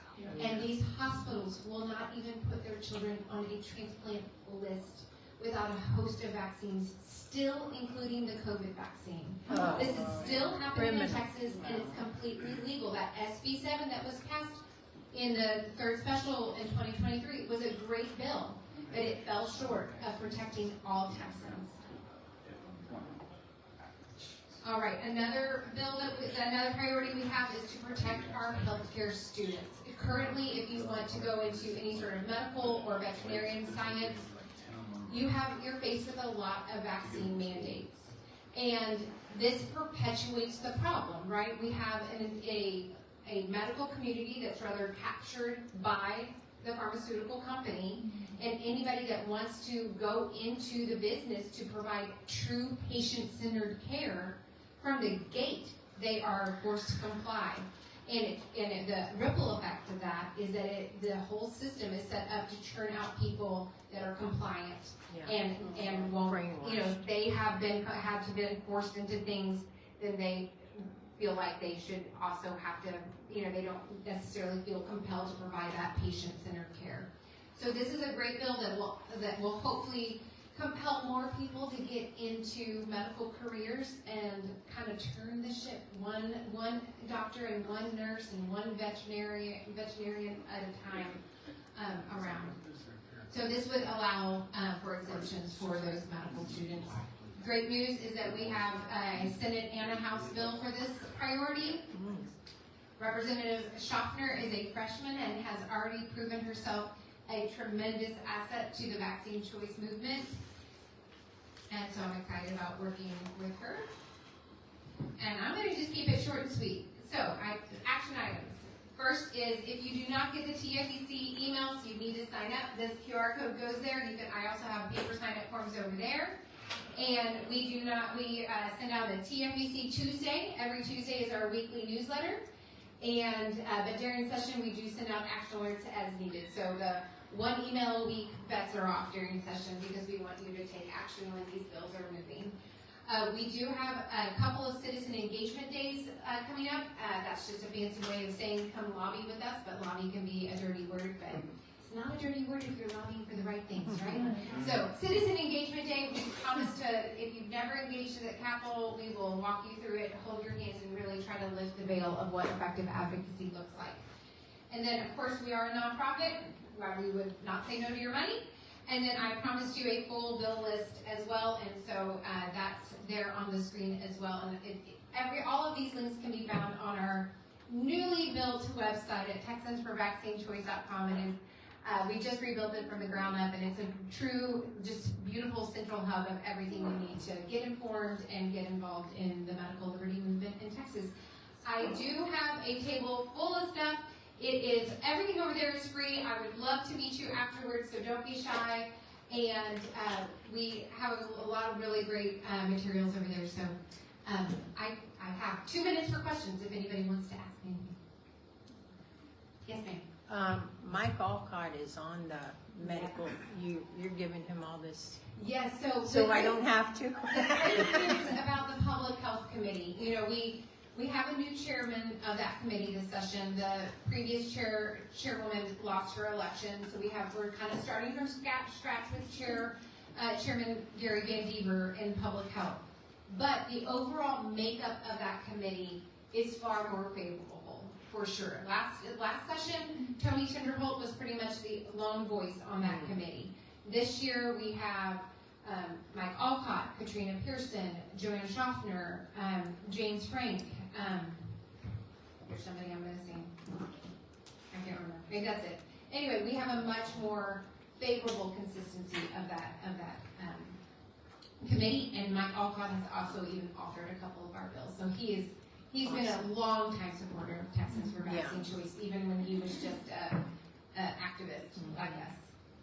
And these hospitals will not even put their children on a transplant list without a host of vaccines, still including the COVID vaccine. This is still happening in Texas, and it's completely legal. That SB 7 that was passed in the third special in 2023 was a great bill, but it fell short of protecting all Texans. All right, another priority we have is to protect our healthcare students. Currently, if you want to go into any sort of medical or veterinarian science, you're faced with a lot of vaccine mandates. And this perpetuates the problem, right? We have a medical community that's rather captured by the pharmaceutical company, and anybody that wants to go into the business to provide true patient-centered care, from the gate, they are forced to comply. And the ripple effect of that is that the whole system is set up to churn out people that are compliant and won't, they have had to been forced into things, then they feel like they should also have to, they don't necessarily feel compelled to provide that patient-centered care. So this is a great bill that will hopefully compel more people to get into medical careers and kind of turn the ship, one doctor and one nurse and one veterinarian at a time around. So this would allow for exemptions for those medical students. Great news is that we have a Senate and a House bill for this priority. Representative Schaffner is a freshman and has already proven herself a tremendous asset to the vaccine choice movement. And so I'm excited about working with her. And I'm going to just keep it short and sweet. So, action items. First is, if you do not get the TFEC emails, you need to sign up. This QR code goes there. I also have paper sign-up forms over there. And we send out a TFEC Tuesday. Every Tuesday is our weekly newsletter. And but during session, we do send out action alerts as needed. So the one email a week bets are off during session because we want you to take action when these bills are moving. We do have a couple of citizen engagement days coming up. That's just a fancy way of saying come lobby with us, but lobby can be a dirty word, but it's not a dirty word if you're lobbying for the right things, right? So Citizen Engagement Day, we promise to, if you've never engaged at the Capitol, we will walk you through it, hold your hands, and really try to lift the veil of what effective advocacy looks like. And then, of course, we are a nonprofit, where we would not say no to your money. And then I promised you a full bill list as well, and so that's there on the screen as well. And all of these links can be found on our newly built website at TexansForVaccineChoice.com, and we just rebuilt it from the ground up, and it's a true, just beautiful central hub of everything you need to get informed and get involved in the medical liberty movement in Texas. I do have a table full of stuff. Everything over there is free. I would love to meet you afterwards, so don't be shy. And we have a lot of really great materials over there. So I have 2 minutes for questions if anybody wants to ask me anything. Yes, ma'am. Mike Alcott is on the medical, you're giving him all this, Yes, so I don't have to? The great thing is about the Public Health Committee. You know, we have a new chairman of that committee this session. The previous chairwoman lost her election, so we're kind of starting from scratch with Chairman Gary Van Dever in Public Health. But the overall makeup of that committee is far more favorable, for sure. Last session, Tony Tinderholt was pretty much the lone voice on that committee. This year we have Mike Alcott, Katrina Pearson, Joanne Schaffner, James Frank. There's somebody I'm missing. I can't remember. Maybe that's it. Anyway, we have a much more favorable consistency of that committee, and Mike Alcott has also even authored a couple of our bills. So he's been a long time supporter of Texans for Vaccine Choice, even when he was just an activist, I guess.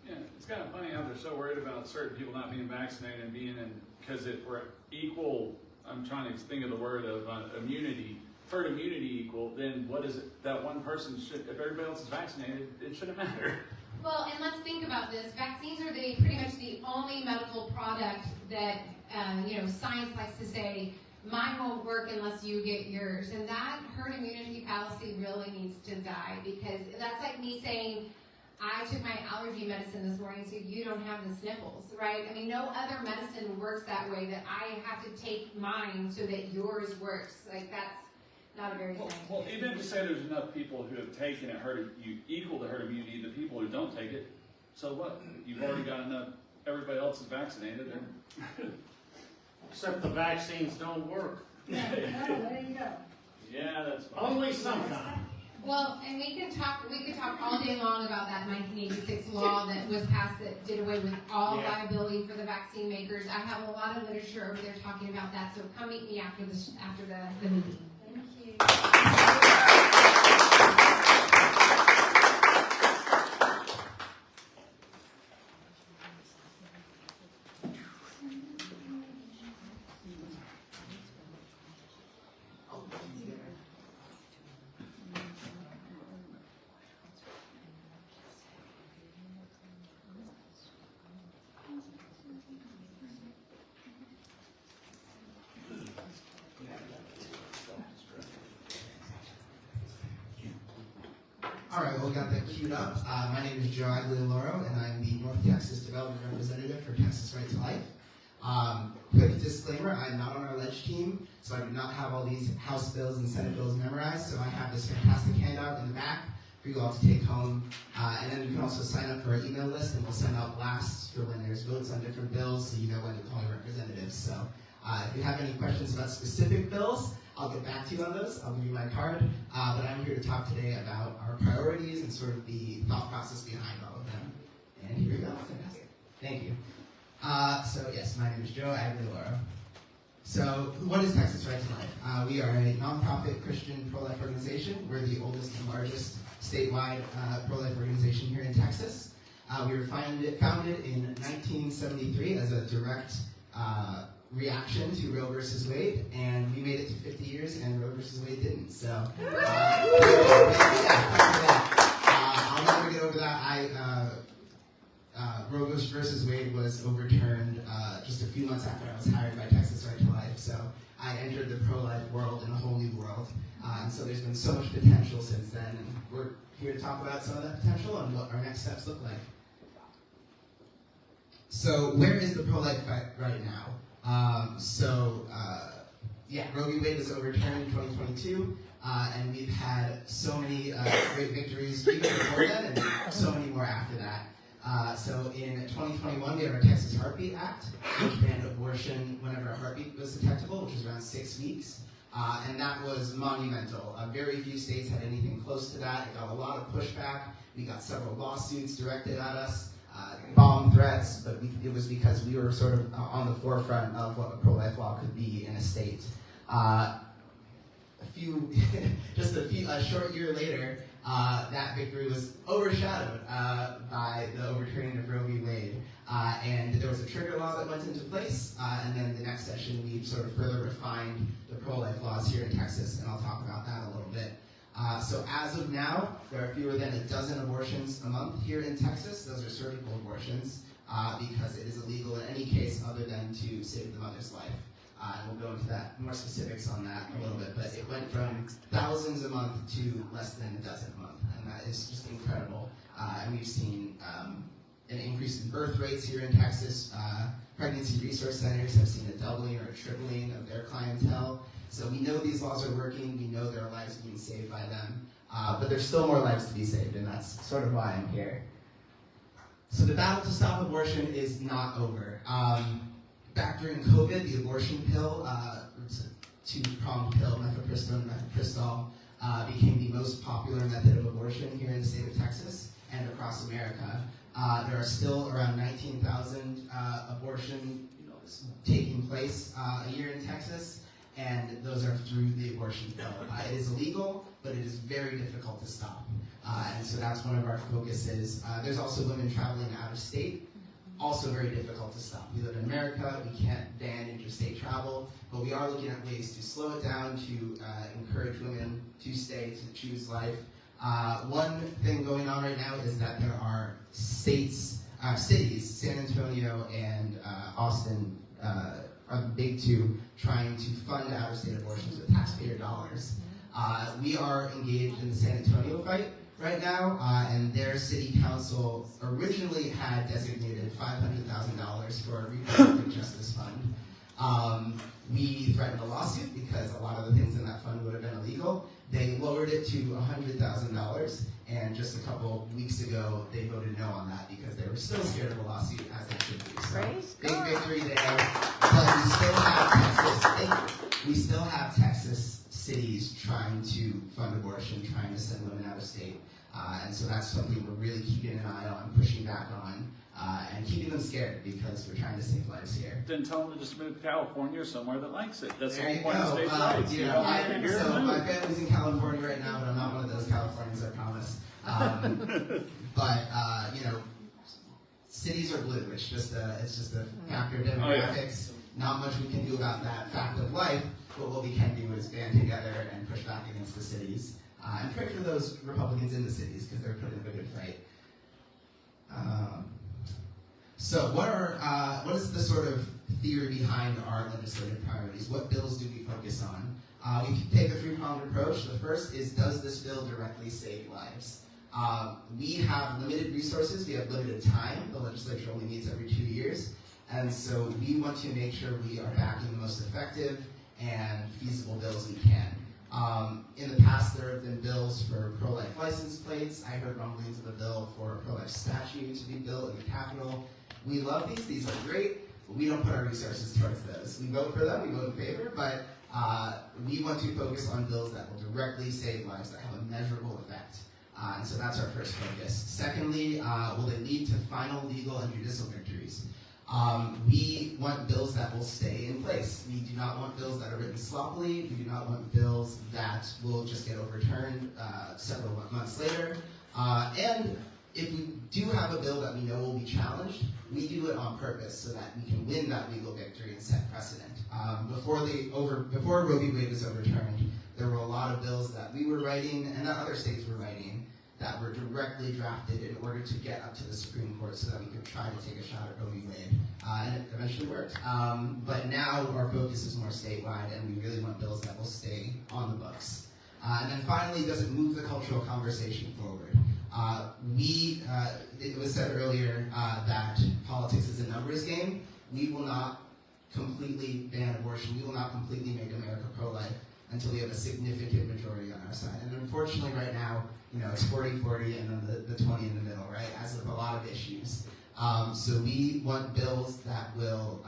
Yeah, it's kind of funny how they're so worried about certain people not being vaccinated and being in, because if we're equal, I'm trying to think of the word of immunity, herd immunity equal, then what is it that one person should, if everybody else is vaccinated, it shouldn't matter. Well, and let's think about this. Vaccines are pretty much the only medical product that, science likes to say, mine won't work unless you get yours. And that herd immunity fallacy really needs to die, because that's like me saying, I took my allergy medicine this morning so you don't have the sniffles, right? I mean, no other medicine works that way, that I have to take mine so that yours works. Like, that's not a very scientific. Well, even if you say there's enough people who have taken it, you equal the herd immunity, the people who don't take it, so what? You've already got enough, everybody else is vaccinated. Except the vaccines don't work. Yeah, there you go. Yeah, that's fine. Only sometimes. Well, and we could talk all day long about that 1986 law that was passed that did away with all liability for the vaccine makers. I have a lot of literature over there talking about that, so come meet me after the meeting. Thank you. All right, well, we got that queued up. My name is Joe Aglialoro, and I'm the North Texas Development Representative for Texas Right to Life. Quick disclaimer, I'm not on our ledge team, so I do not have all these House bills and Senate bills memorized, so I have this fantastic handout in the back for you all to take home. And then you can also sign up for our email list, and we'll send out blasts for when there's votes on different bills, so you know when to call your representatives. So if you have any questions about specific bills, I'll get back to you on those. I'll give you my card. But I'm here to talk today about our priorities and sort of the thought process behind all of them. And here we go. Fantastic. Thank you. So yes, my name is Joe Aglialoro. So what is Texas Right to Life? We are a nonprofit Christian pro-life organization. We're the oldest and largest statewide pro-life organization here in Texas. We were founded in 1973 as a direct reaction to Roe versus Wade, and we made it to 50 years, and Roe versus Wade didn't. So, I'll never get over that. Roe versus Wade was overturned just a few months after I was hired by Texas Right to Life. So I entered the pro-life world in a whole new world. And so there's been so much potential since then, and we're here to talk about some of that potential and what our next steps look like. So where is the pro-life fight right now? Roe v. Wade was overturned in 2022, and we've had so many great victories even before then, and so many more after that. So in 2021, we had our Texas Heartbeat Act, which banned abortion whenever a heartbeat was detectable, which was around 6 weeks. And that was monumental. Very few states had anything close to that. It got a lot of pushback. We got several lawsuits directed at us. Bomb threats, but it was because we were sort of on the forefront of what a pro-life law could be in a state. A short year later, that victory was overshadowed by the overturning of Roe v. Wade. And there was a trigger law that went into place, and then the next session we sort of further refined the pro-life laws here in Texas, and I'll talk about that a little bit. So as of now, there are fewer than a dozen abortions a month here in Texas. Those are surgical abortions because it is illegal in any case other than to save the mother's life. And we'll go into that more specifics on that a little bit, but it went from thousands a month to less than a dozen a month, and that is just incredible. And we've seen an increase in birth rates here in Texas. Pregnancy resource centers have seen a doubling or a tripling of their clientele. So we know these laws are working, we know there are lives being saved by them, but there's still more lives to be saved, and that's sort of why I'm here. So the battle to stop abortion is not over. Back during COVID, the abortion pill, it's a two-pronged pill, mifepristone and mifepristol, became the most popular method of abortion here in the state of Texas and across America. There are still around 19,000 abortions taking place a year in Texas, and those are through the abortion pill. It is illegal, but it is very difficult to stop. And so that's one of our focuses. There's also women traveling out of state, also very difficult to stop. We live in America, we can't ban interstate travel, but we are looking at ways to slow it down, to encourage women to stay, to choose life. One thing going on right now is that there are cities, San Antonio and Austin are the big two, trying to fund out-of-state abortions with taxpayer dollars. We are engaged in the San Antonio fight right now, and their city council originally had designated $500,000 for a reproductive justice fund. We threatened a lawsuit because a lot of the things in that fund would have been illegal. They lowered it to $100,000, and just a couple weeks ago, they voted no on that because they were still scared of a lawsuit, as they should be. So, big victory there. But we still have Texas cities trying to fund abortion, trying to send women out of state. And so that's something we're really keeping an eye on, pushing back on, and keeping them scared because we're trying to save lives here. Then tell them to just move to California or somewhere that likes it. That's the There whole you point of go. states' rights. You know, so my family's in California right now, but I'm not one of those Californians, I promise. But you know, cities are blue. It's just a factor of demographics. Not much we can do about that fact of life, but what we can do is band together and push back against the cities. And pray for those Republicans in the cities because they're putting up a good fight. So what is the sort of theory behind our legislative priorities? What bills do we focus on? We take a three-pronged approach. The first is, does this bill directly save lives? We have limited resources. We have limited time. The legislature only meets every 2 years. And so we want to make sure we are backing the most effective and feasible bills we can. In the past, there have been bills for pro-life license plates. I heard rumblings of a bill for a pro-life statue to be built in the Capitol. We love these. These are great, but we don't put our resources towards those. We vote for them. We vote in favor, but we want to focus on bills that will directly save lives, that have a measurable effect. And so that's our first focus. Secondly, will they lead to final legal and judicial victories? We want bills that will stay in place. We do not want bills that are written sloppily. We do not want bills that will just get overturned several months later. And if we do have a bill that we know will be challenged, we do it on purpose so that we can win that legal victory and set precedent. Before Roe v. Wade was overturned, there were a lot of bills that we were writing and that other states were writing that were directly drafted in order to get up to the Supreme Court so that we could try to take a shot at Roe v. Wade. And it eventually worked. But now our focus is more statewide, and we really want bills that will stay on the books. And then finally, does it move the cultural conversation forward? It was said earlier that politics is a numbers game. We will not completely ban abortion. We will not completely make America pro-life until we have a significant majority on our side. And unfortunately right now, it's 40-40 and then the 20 in the middle, right? As with a lot of issues. So we want bills that will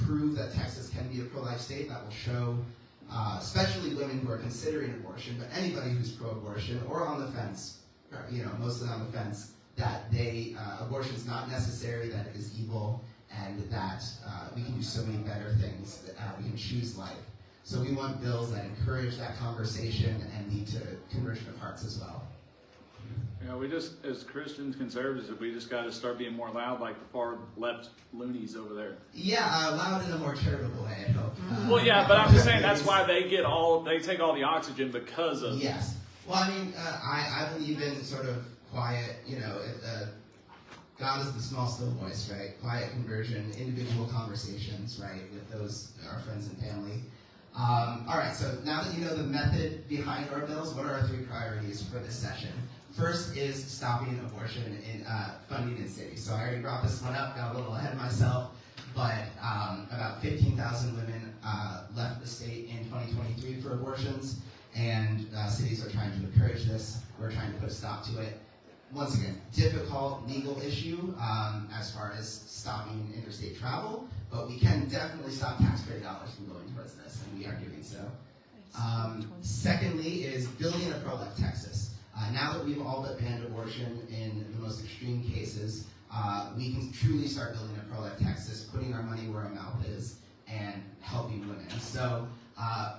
prove that Texas can be a pro-life state, that will show, especially women who are considering abortion, but anybody who's pro-abortion or on the fence, mostly on the fence, that abortion is not necessary, that it is evil, and that we can do so many better things, that we can choose life. So we want bills that encourage that conversation and lead to conversion of hearts as well. Yeah, we just, as Christians, conservatives, we just got to start being more loud like the far left loonies over there. Yeah, loud in a more charitable way, I hope. Well, yeah, but I'm just saying that's why they take all the oxygen because of. Yes. Well, I mean, I believe in sort of quiet, God is the small, still voice, right? Quiet conversion, individual conversations, right, with those, our friends and family. All right, so now that you know the method behind our bills, what are our 3 priorities for this session? First is stopping abortion in funding in cities. So I already brought this one up, got a little ahead of myself, but about 15,000 women left the state in 2023 for abortions, and cities are trying to encourage this. We're trying to put a stop to it. Once again, difficult legal issue as far as stopping interstate travel, but we can definitely stop taxpayer dollars from going towards this, and we are doing so. Secondly is building a pro-life Texas. Now that we've all but banned abortion in the most extreme cases, we can truly start building a pro-life Texas, putting our money where our mouth is, and helping women. So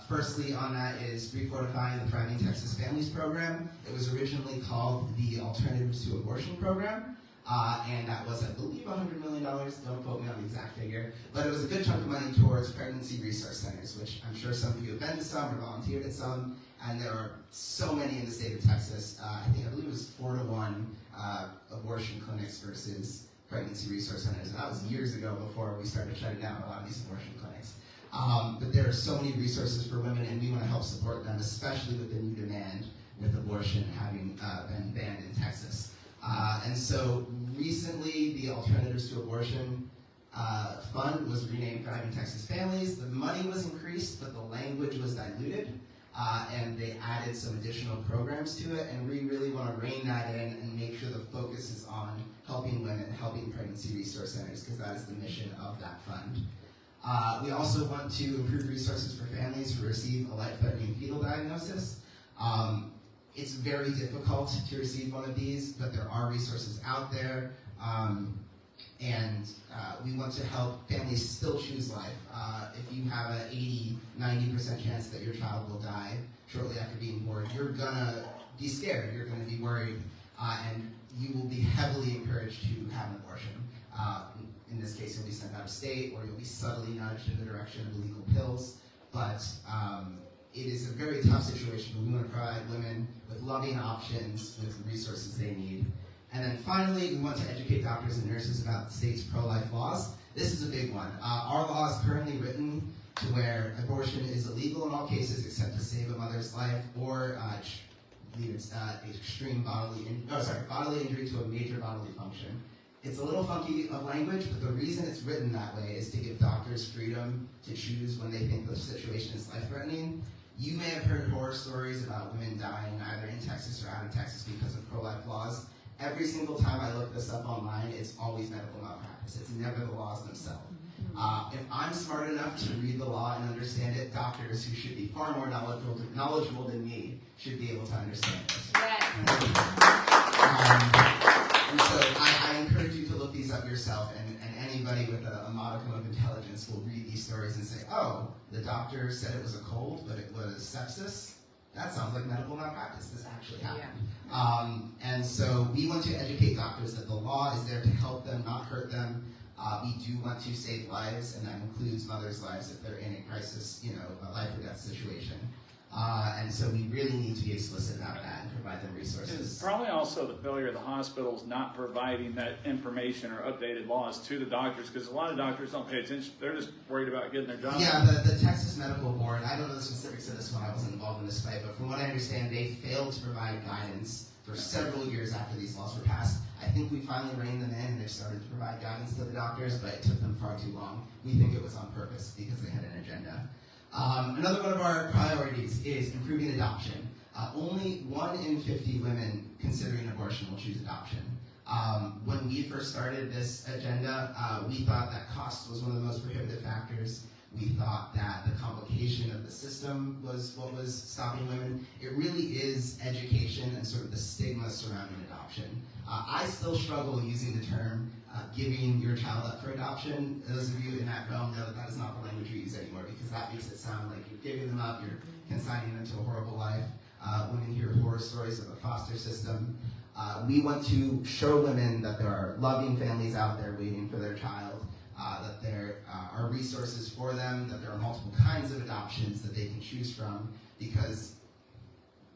firstly on that is refortifying the Thriving Texas Families Program. It was originally called the Alternatives to Abortion Program, and that was, I believe, $100 million. Don't quote me on the exact figure, but it was a good chunk of money towards pregnancy resource centers, which I'm sure some of you have been to some or volunteered at some, and there are so many in the state of Texas. I believe it was 4-to-1 abortion clinics versus pregnancy resource centers, and that was years ago before we started shutting down a lot of these abortion clinics. But there are so many resources for women, and we want to help support them, especially with the new demand with abortion having been banned in Texas. And so recently, the Alternatives to Abortion Fund was renamed Thriving Texas Families. The money was increased, but the language was diluted, and they added some additional programs to it, and we really want to rein that in and make sure the focus is on helping women, helping pregnancy resource centers, because that is the mission of that fund. We also want to improve resources for families who receive a life-threatening fetal diagnosis. It's very difficult to receive one of these, but there are resources out there, and we want to help families still choose life. If you have an 80-90% chance that your child will die shortly after being born, you're gonna be scared, you're gonna be worried, and you will be heavily encouraged to have an abortion. In this case, you'll be sent out of state, or you'll be subtly nudged in the direction of illegal pills. But it is a very tough situation, but we want to provide women with loving options, with the resources they need. And then finally, we want to educate doctors and nurses about the state's pro-life laws. This is a big one. Our law is currently written to where abortion is illegal in all cases except to save a mother's life or lead extreme bodily injury to a major bodily function. It's a little funky of language, but the reason it's written that way is to give doctors freedom to choose when they think the situation is life-threatening. You may have heard horror stories about women dying either in Texas or out of Texas because of pro-life laws. Every single time I look this up online, it's always medical malpractice. It's never the laws themselves. If I'm smart enough to read the law and understand it, doctors who should be far more knowledgeable than me should be able to understand this. And so I encourage you to look these up yourself, and anybody with a modicum of intelligence will read these stories and say, oh, the doctor said it was a cold, but it was sepsis? That sounds like medical malpractice. This actually happened. Yeah. And so we want to educate doctors that the law is there to help them, not hurt them. We do want to save lives, and that includes mothers' lives if they're in a crisis, a life or death situation. And so we really need to be explicit about that and provide them resources. It's probably also the failure of the hospitals not providing that information or updated laws to the doctors, because a lot of doctors don't pay attention. They're just worried about getting their job. Yeah, the Texas Medical Board, I don't know the specifics of this one, I wasn't involved in this fight, but from what I understand, they failed to provide guidance for several years after these laws were passed. I think we finally reined them in and they've started to provide guidance to the doctors, but it took them far too long. We think it was on purpose because they had an agenda. Another one of our priorities is improving adoption. Only 1 in 50 women considering abortion will choose adoption. When we first started this agenda, we thought that cost was one of the most prohibitive factors. We thought that the complication of the system was what was stopping women. It really is education and sort of the stigma surrounding adoption. I still struggle using the term giving your child up for adoption. Those of you in that realm know that that is not the language we use anymore, because that makes it sound like you're giving them up, you're consigning them to a horrible life. Women hear horror stories of a foster system. We want to show women that there are loving families out there waiting for their child, that there are resources for them, that there are multiple kinds of adoptions that they can choose from, because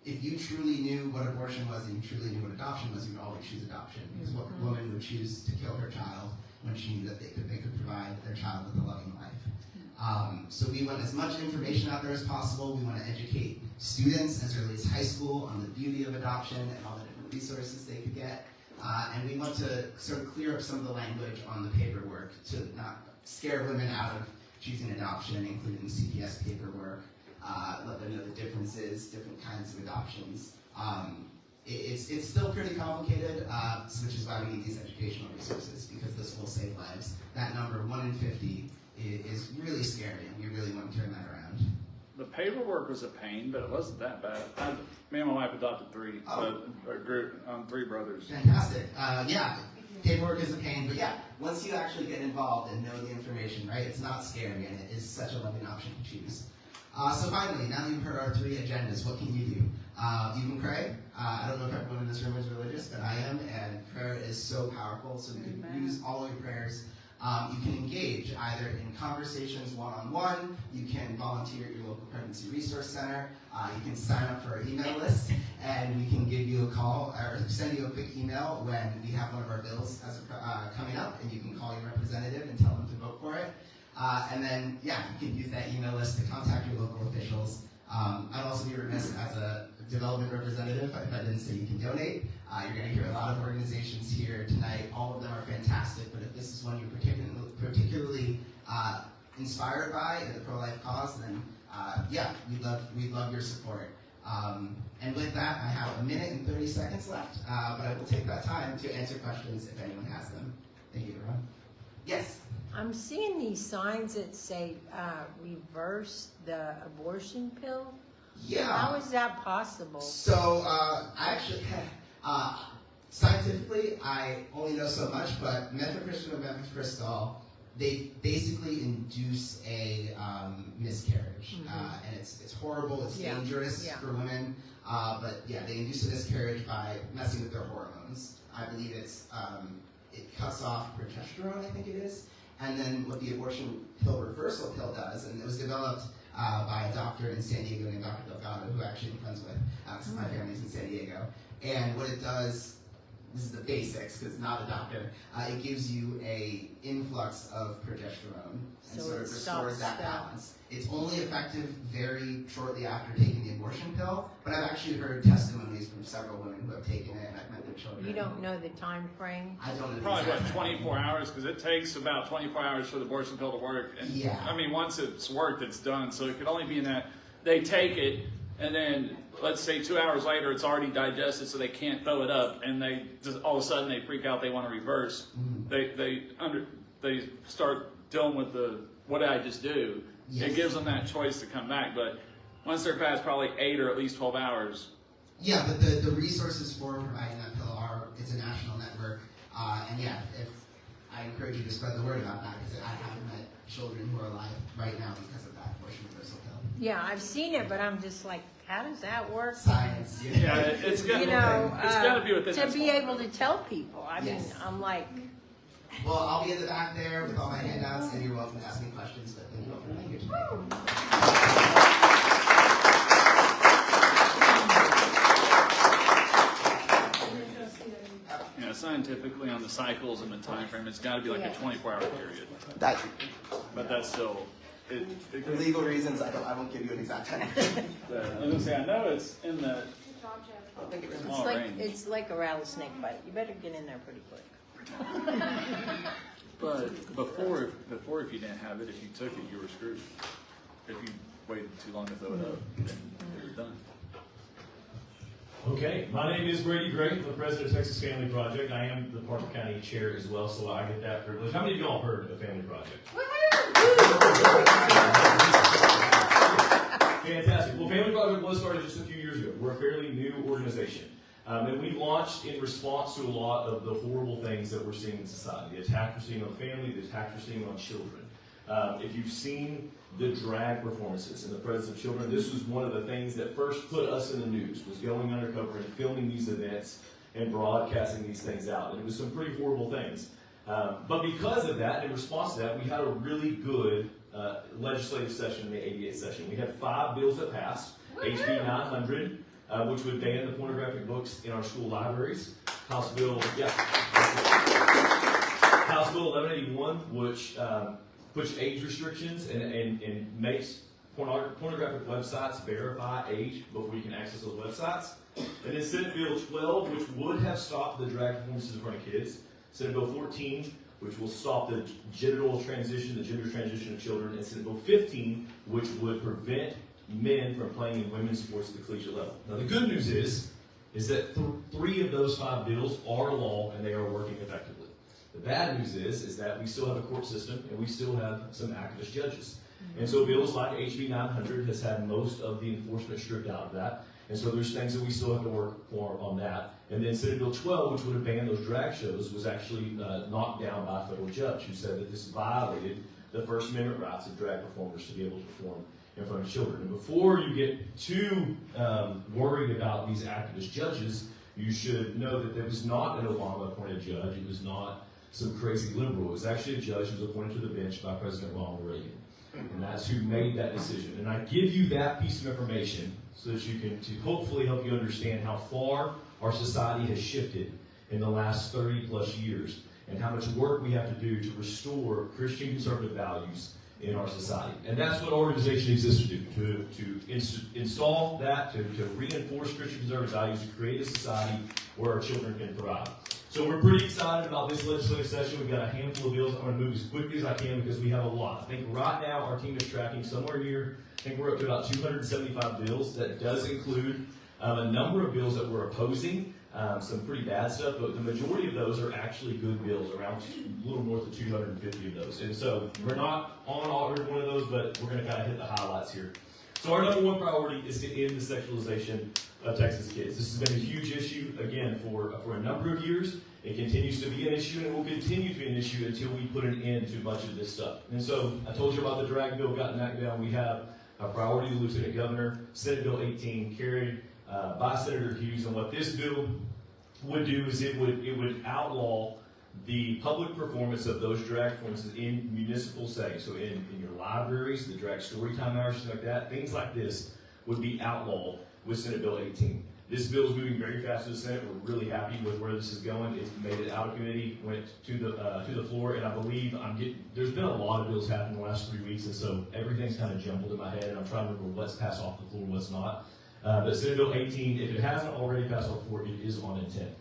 if you truly knew what abortion was and you truly knew what adoption was, you would always choose adoption. Because what woman would choose to kill her child when she knew that they could provide their child with a loving life? So we want as much information out there as possible. We want to educate students as early as high school on the beauty of adoption and all the different resources they could get. And we want to sort of clear up some of the language on the paperwork to not scare women out of choosing adoption, including CPS paperwork. Let them know the differences, different kinds of adoptions. It's still pretty complicated, which is why we need these educational resources, because this will save lives. That number, 1 in 50, is really scary, and we really want to turn that around. The paperwork was a pain, but it wasn't that bad. Me and my wife adopted three, three brothers. Fantastic. Yeah, paperwork is a pain, but yeah, once you actually get involved and know the information, right, it's not scary, and it is such a loving option to choose. So finally, now that you've heard our 3 agendas, what can you do? You can pray. I don't know if everyone in this room is religious, but I am, and prayer is so powerful, so you can use all of your prayers. You can engage either in conversations one-on-one, you can volunteer at your local pregnancy resource center, you can sign up for our email list, and we can give you a call or send you a quick email when we have one of our bills coming up, and you can call your representative and tell them to vote for it. And then, yeah, you can use that email list to contact your local officials. I'd also be remiss as a development representative if I didn't say you can donate. You're going to hear a lot of organizations here tonight. All of them are fantastic, but if this is one you're particularly inspired by in the pro-life cause, then yeah, we'd love your support. And with that, I have 1 minute and 30 seconds left, but I will take that time to answer questions if anyone has them. Thank you, everyone. Yes? I'm seeing these signs that say reverse the abortion pill. Yeah. How is that possible? So, scientifically, I only know so much, but mifepristone and mifepristol, they basically induce a miscarriage. And it's horrible, it's dangerous for women, but yeah, they induce a miscarriage by messing with their hormones. I believe it cuts off progesterone, I think it is. And then what the abortion pill reversal pill does, and it was developed by a doctor in San Diego named Dr. Delgado, who actually I'm friends with. My family's in San Diego. And what it does, this is the basics, because it's not a doctor, it gives you a influx of progesterone and sort of restores that balance. It's only effective very shortly after taking the abortion pill, but I've actually heard testimonies from several women who have taken it, and I've met their children. You don't know the time frame? I don't know. Probably about 24 hours, because it takes about 24 hours for the abortion pill to work. And yeah. I mean, once it's worked, it's done. So it could only be in that they take it, and then let's say 2 hours later, it's already digested, so they can't throw it up, and they just all of a sudden they freak out. They want to reverse. They start dealing with what did I just do? Yes. It gives them that choice to come back, but once they're past probably 8 or at least 12 hours. Yeah, but the resources for providing that pill it's a national network, and yeah, if I encourage you to spread the word about that, because I have met children who are alive right now because of that abortion reversal pill. Yeah, I've seen it, but I'm just like, how does that work? Science. Yeah, it's got to be within to be able to tell people. I mean, I'm like. Well, I'll be in the back there with all my handouts, and you're welcome to ask me questions, but thank you all for being here today. Yeah, scientifically on the cycles and the time frame, it's got to be like a 24-hour period. But that's still... For legal reasons, I won't give you an exact time. I was going to say, I know it's in the small range. It's like a rattlesnake bite. You better get in there pretty quick. But before, if you didn't have it, if you took it, you were screwed. If you waited too long to throw it up, then it was done. Okay, my name is Brady, the president of Texas Family Project. I am the Parker County chair as well, so I get that privilege. How many of y'all heard of Family Project? Fantastic. Well, Family Project was started just a few years ago. We're a fairly new organization. And we launched in response to a lot of the horrible things that we're seeing in society. The attacks we're seeing on family, the attacks we're seeing on children. If you've seen the drag performances in the presence of children, this was one of the things that first put us in the news, was going undercover and filming these events and broadcasting these things out. And it was some pretty horrible things. But because of that, in response to that, we had a really good legislative session in the 88 session. We had 5 bills that passed. HB 900, which would ban the pornographic books in our school libraries. House Bill 1181, which puts age restrictions and makes pornographic websites verify age before you can access those websites. And then Senate Bill 12, which would have stopped the drag performances in front of kids. Senate Bill 14, which will stop the gender transition of children. And Senate Bill 15, which would prevent men from playing in women's sports at the collegiate level. Now the good news is that 3 of those 5 bills are law and they are working effectively. The bad news is that we still have a court system and we still have some activist judges. And so bills like HB 900 has had most of the enforcement stripped out of that. And so there's things that we still have to work for on that. And then Senate Bill 12, which would have banned those drag shows, was actually knocked down by a federal judge who said that this violated the First Amendment rights of drag performers to be able to perform in front of children. And before you get too worried about these activist judges, you should know that there was not an Obama-appointed judge. It was not some crazy liberal. It was actually a judge who was appointed to the bench by President Ronald Reagan. And that's who made that decision. And I give you that piece of information so that you can hopefully help you understand how far our society has shifted in the last 30 plus years and how much work we have to do to restore Christian conservative values in our society. And that's what our organization exists to do, to install that, to reinforce Christian conservative values, to create a society where our children can thrive. So we're pretty excited about this legislative session. We've got a handful of bills. I'm going to move as quickly as I can because we have a lot. I think right now our team is tracking somewhere near, I think we're up to about 275 bills. That does include a number of bills that we're opposing, some pretty bad stuff, but the majority of those are actually good bills, around a little north of 250 of those. And so we're not on every one of those, but we're going to kind of hit the highlights here. So our number 1 priority is to end the sexualization of Texas kids. This has been a huge issue, again, for a number of years. It continues to be an issue, and it will continue to be an issue until we put an end to much of this stuff. And so I told you about the drag bill got knocked down. We have a priority, the Lieutenant Governor, Senate Bill 18, carried by Senator Hughes. And what this bill would do is it would outlaw the public performance of those drag performances in municipal settings. So in your libraries, the drag story time hours, things like that, things like this would be outlawed with Senate Bill 18. This bill is moving very fast to the Senate. We're really happy with where this is going. It's made it out of committee, went to the floor, and I believe there's been a lot of bills happening in the last 3 weeks, and so everything's kind of jumbled in my head, and I'm trying to remember what's passed off the floor and what's not. But Senate Bill 18, if it hasn't already passed off the floor, it is on intent.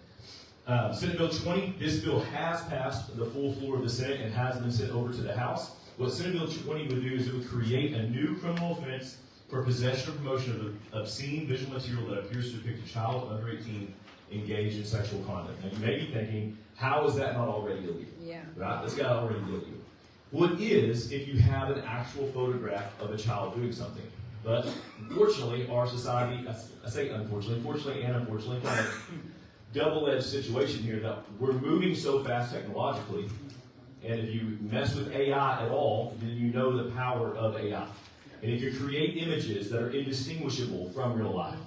Senate Bill 20, this bill has passed the full floor of the Senate and has been sent over to the House. What Senate Bill 20 would do is it would create a new criminal offense for possession or promotion of obscene visual material that appears to depict a child under 18 engaged in sexual conduct. Now you may be thinking, how is that not already illegal? Yeah. Right? That's got already illegal. Well, it is if you have an actual photograph of a child doing something. But unfortunately, our society, I say unfortunately, fortunately and unfortunately, kind of double-edged situation here that we're moving so fast technologically, and if you mess with AI at all, then you know the power of AI. And if you create images that are indistinguishable from real life,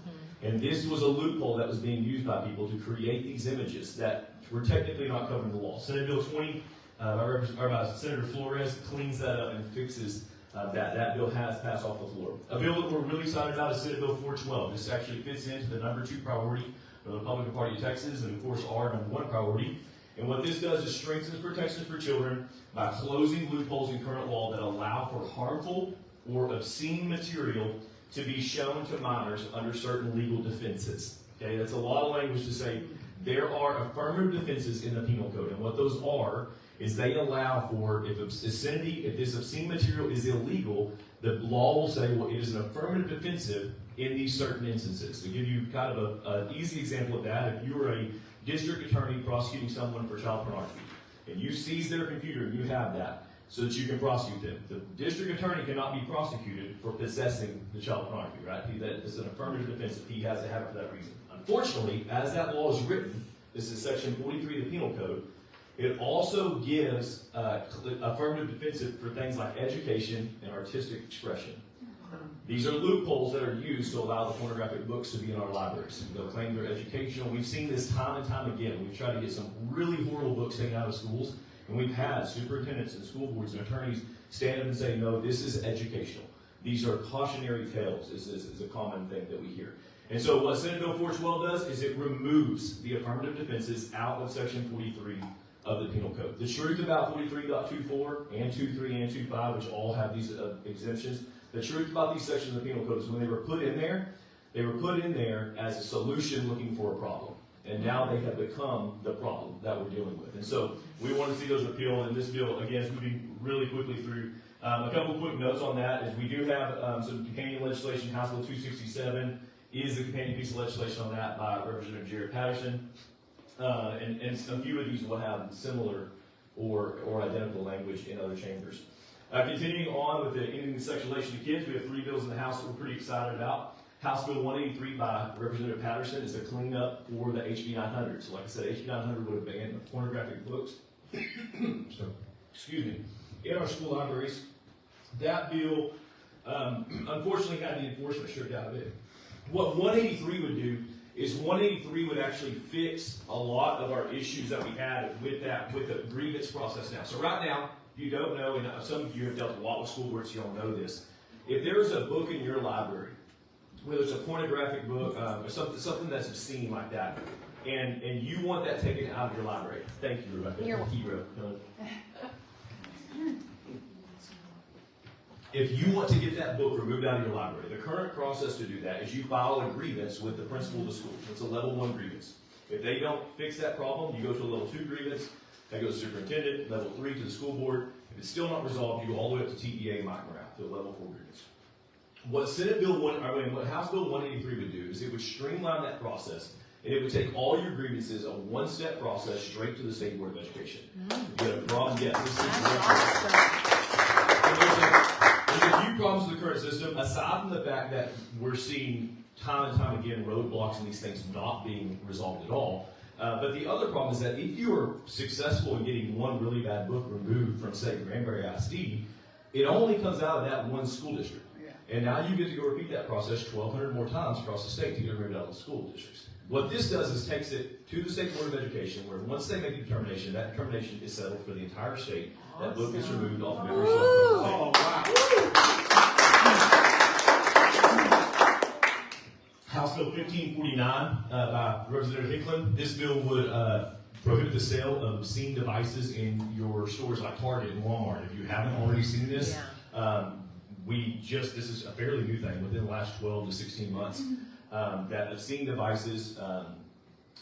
and this was a loophole that was being used by people to create these images that were technically not covered in the law. Senate Bill 20, Senator Flores cleans that up and fixes that. That bill has passed off the floor. A bill that we're really excited about is Senate Bill 412. This actually fits into the number 2 priority for the Republican Party of Texas, and of course our number 1 priority. And what this does is strengthens protections for children by closing loopholes in current law that allow for harmful or obscene material to be shown to minors under certain legal defenses. Okay, that's a lot of language to say there are affirmative defenses in the penal code, and what those are is they allow for, if this obscene material is illegal, the law will say, well, it is an affirmative defensive in these certain instances. To give you kind of an easy example of that, if you were a district attorney prosecuting someone for child pornography, and you seize their computer and you have that, so that you can prosecute them. The district attorney cannot be prosecuted for possessing the child pornography, right? That is an affirmative defense if he has to have it for that reason. Unfortunately, as that law is written, this is section 43 of the penal code, it also gives affirmative defense for things like education and artistic expression. These are loopholes that are used to allow the pornographic books to be in our libraries. They'll claim they're educational. We've seen this time and time again. We've tried to get some really horrible books taken out of schools, and we've had superintendents and school boards and attorneys stand up and say, no, this is educational. These are cautionary tales, is a common thing that we hear. And so what Senate Bill 412 does is it removes the affirmative defenses out of Section 43 of the Penal Code. The truth about 43.24 and 2.3 and 2.5, which all have these exemptions, the truth about these sections of the Penal Code is when they were put in there as a solution looking for a problem. And now they have become the problem that we're dealing with. And so we want to see those repealed. And this bill, again, is moving really quickly through. A couple quick notes on that is we do have some companion legislation. House Bill 267 is the companion piece of legislation on that by Representative Jared Patterson. And a few of these will have similar or identical language in other chambers. Continuing on with the ending the sexual relation to kids, we have 3 bills in the House that we're pretty excited about. House Bill 183 by Representative Patterson is a cleanup for the HB 900. So like I said, HB 900 would have banned pornographic books. So, excuse me. In our school libraries, that bill unfortunately had the enforcement stripped out of it. What 183 would do is 183 would actually fix a lot of our issues that we had with the grievance process now. So right now, if you don't know, and some of you have dealt a lot with school boards, you don't know this. If there's a book in your library, whether it's a pornographic book or something that's obscene like that, and you want that taken out of your library, thank you, Rebecca. You're welcome. Hero. If you want to get that book removed out of your library, the current process to do that is you file a grievance with the principal of the school. It's a level 1 grievance. If they don't fix that problem, you go to a level 2 grievance. That goes to the superintendent, level 3 to the school board. If it's still not resolved, you go all the way up to TEA and Mike Morale to a level 4 grievance. What House Bill 183 would do is it would streamline that process, and it would take all your grievances, a one-step process, straight to the State Board of Education. You get a problem, yes, this is there's a few problems with the current system, aside from the fact that we're seeing time and time again roadblocks and these things not being resolved at all. But the other problem is that if you are successful in getting one really bad book removed from, say, Granbury ISD, it only comes out of that one school district. And now you get to go repeat that process 1,200 more times across the state to get rid of the school districts. What this does is takes it to the State Board of Education, where once they make a determination, that determination is settled for the entire state. That book is removed off of every shelf of the state. House Bill 1549 by Representative Hickland. This bill would prohibit the sale of obscene devices in your stores like Target and Walmart. If you haven't already seen this, this is a fairly new thing within the last 12 to 16 months, that obscene devices,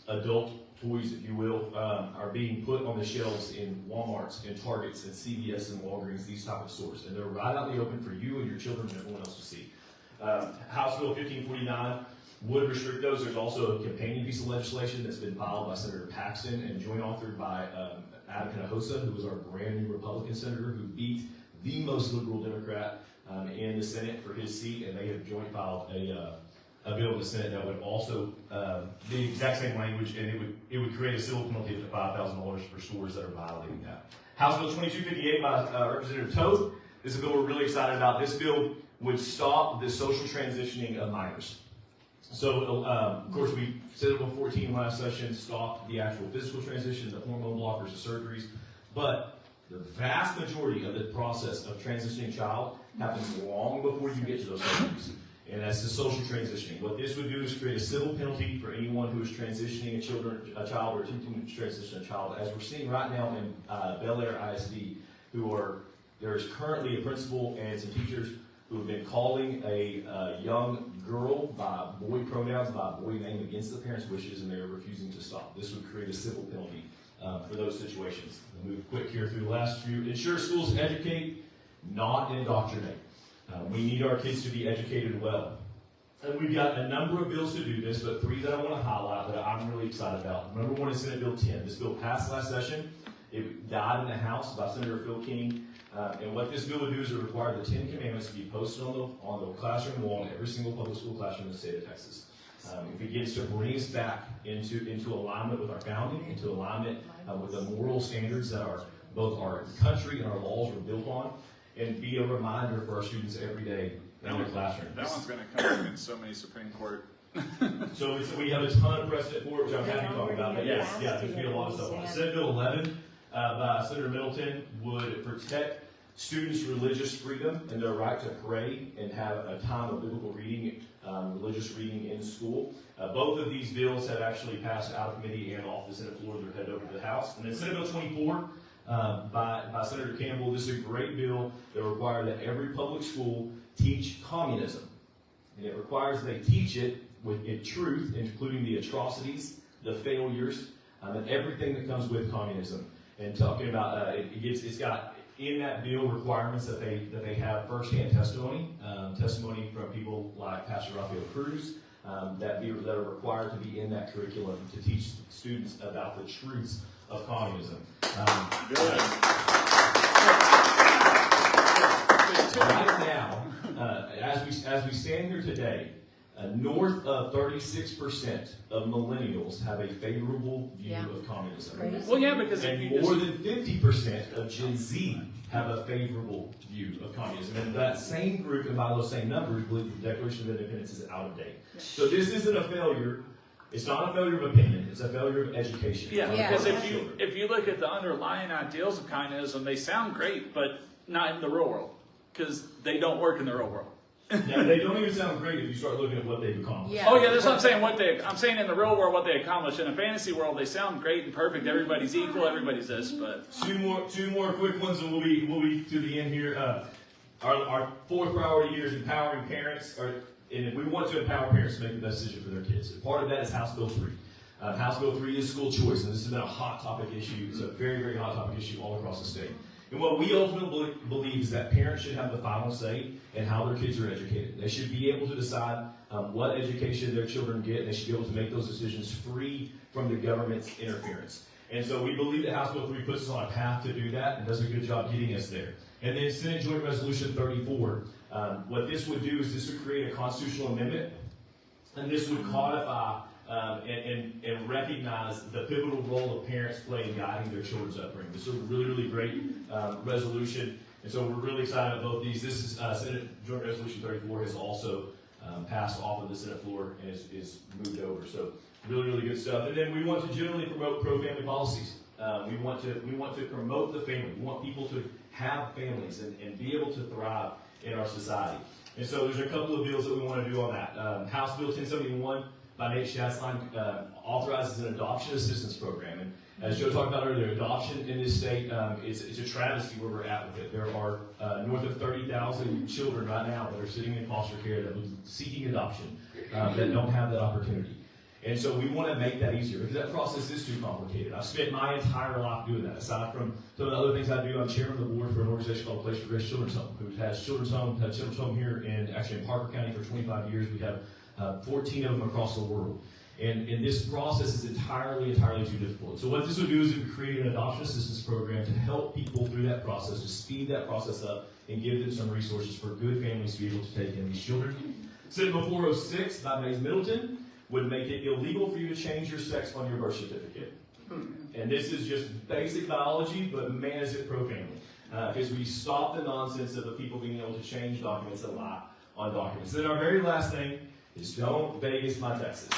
adult toys, if you will, are being put on the shelves in Walmarts and Targets and CVS and Walgreens, these type of stores. And they're right out in the open for you and your children and everyone else to see. House Bill 1549 would restrict those. There's also a companion piece of legislation that's been filed by Senator Paxton and joint authored by Adam Hinojosa, who was our brand new Republican senator who beat the most liberal Democrat in the Senate for his seat, and they have joint filed a bill in the Senate that would also the exact same language, and it would create a civil penalty up to $5,000 for stores that are violating that. House Bill 2258 by Representative Toad. This is a bill we're really excited about. This bill would stop the social transitioning of minors. So, of course, we Senate Bill 14 last session stopped the actual physical transition, the hormone blockers, the surgeries, but the vast majority of the process of transitioning a child happens long before you get to those surgeries. And that's the social transitioning. What this would do is create a civil penalty for anyone who is transitioning a child or attempting to transition a child. As we're seeing right now in Bel Air ISD, there is currently a principal and some teachers who have been calling a young girl by boy pronouns, by boy name against the parents' wishes, and they're refusing to stop. This would create a civil penalty for those situations. We'll move quick here through the last few. Ensure schools educate, not indoctrinate. We need our kids to be educated well. And we've got a number of bills to do this, but 3 that I want to highlight that I'm really excited about. Number 1 is Senate Bill 10. This bill passed last session. It died in the House by Senator Phil King. And what this bill would do is it require the 10 Commandments to be posted on the classroom wall in every single public school classroom in the state of Texas. It begins to bring us back into alignment with our founding, into alignment with the moral standards that both our country and our laws were built on. and be a reminder for our students every day in their classroom. That one's going to come up in so many Supreme Court. So we have a ton of precedent for it, which I'm happy to talk about. But yes, there's been a lot of stuff on it. Senate Bill 11 by Senator Middleton would protect students' religious freedom and their right to pray and have a time of biblical reading, religious reading in school. Both of these bills have actually passed out of committee and off the Senate floor. They're headed over to the House. And then Senate Bill 24 by Senator Campbell. This is a great bill that requires that every public school teach communism. And it requires they teach it with truth, including the atrocities, the failures, and everything that comes with communism. And talking about it's got in that bill requirements that they have firsthand testimony, testimony from people like Pastor Rafael Cruz, that are required to be in that curriculum to teach students about the truths of communism. Right now, as we stand here today, north of 36% of millennials have a favorable view of communism. Well, yeah, because and more than 50% of Gen Z have a favorable view of communism. And that same group, and by those same numbers, believe the Declaration of Independence is out of date. So this isn't a failure. It's not a failure of opinion. It's a failure of education. Yeah, because if you look at the underlying ideals of communism, they sound great, but not in the real world, because they don't work in the real world. Yeah, they don't even sound great if you start looking at what they've accomplished. Yeah. Oh yeah, that's what I'm saying. I'm saying in the real world what they accomplished. In a fantasy world, they sound great and perfect. Everybody's equal. Everybody's this. But two more quick ones, and we'll be to the end here. Our fourth priority here is empowering parents. And we want to empower parents to make the best decision for their kids. And part of that is House Bill 3. House Bill 3 is school choice, and this has been a hot topic issue. It's a very, very hot topic issue all across the state. And what we ultimately believe is that parents should have the final say in how their kids are educated. They should be able to decide what education their children get, and they should be able to make those decisions free from the government's interference. And so we believe that House Bill 3 puts us on a path to do that and does a good job getting us there. And then Senate Joint Resolution 34, what this would do is this would create a constitutional amendment, and this would codify and recognize the pivotal role of parents play in guiding their children's upbringing. This is a really, really great resolution, and so we're really excited about both these. This is Senate Joint Resolution 34 has also passed off of the Senate floor and is moved over. So really, really good stuff. And then we want to generally promote pro-family policies. We want to promote the family. We want people to have families and be able to thrive in our society. And so there's a couple of bills that we want to do on that. House Bill 1071 by Nate Schatzline authorizes an adoption assistance program. And as Joe talked about earlier, adoption in this state, it's a travesty where we're at with it. There are north of 30,000 children right now that are sitting in foster care that are seeking adoption that don't have that opportunity. And so we want to make that easier because that process is too complicated. I've spent my entire life doing that. Aside from some of the other things I do, I'm chairman of the board for an organization called Place for Grace Children's Home, who has children's home here in Parker County for 25 years. We have 14 of them across the world. And this process is entirely too difficult. So what this would do is it would create an adoption assistance program to help people through that process, to speed that process up and give them some resources for good families to be able to take in these children. Senate Bill 406 by Mays Middleton would make it illegal for you to change your sex on your birth certificate. And this is just basic biology, but man, is it pro-family. Because we stop the nonsense of the people being able to change documents and lie on documents. Then our very last thing is don't Vegas my Texas.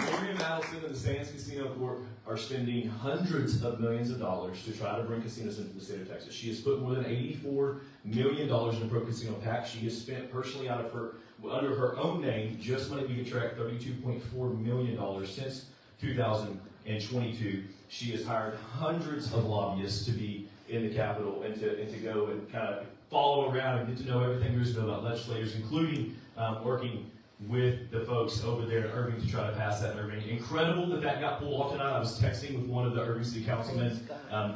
Miriam Allison and the Sands Casino Corp are spending hundreds of millions of dollars to try to bring casinos into the state of Texas. She has put more than $84 million in a pro-casino PAC. She has spent personally under her own name, just money we can track, $32.4 million since 2022. She has hired hundreds of lobbyists to be in the Capitol and to go and kind of follow around and get to know everything there is to know about legislators, including working with the folks over there in Irving to try to pass that in Irving. Incredible that got pulled off tonight. I was texting with one of the Irving City Councilmen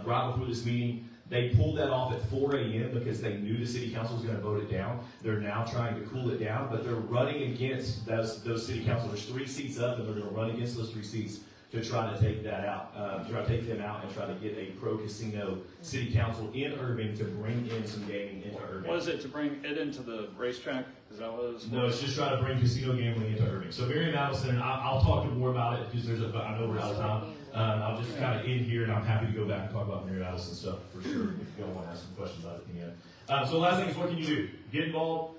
right before this meeting. They pulled that off at 4 a.m. because they knew the City Council was going to vote it down. They're now trying to cool it down, but they're running against those City Council. There's 3 seats up, and they're going to run against those 3 seats to try to take that out, try to take them out and try to get a pro-casino city council in Irving to bring in some gaming into Irving. Was it to bring it into the racetrack? Is that what it was? No, it's just trying to bring casino gambling into Irving. So Mary Madison, and I'll talk more about it because I know we're out of time. I'll just kind of end here, and I'm happy to go back and talk about Mary Madison stuff for sure if you all want to ask some questions about it at the end. So last thing is, what can you do? Get involved,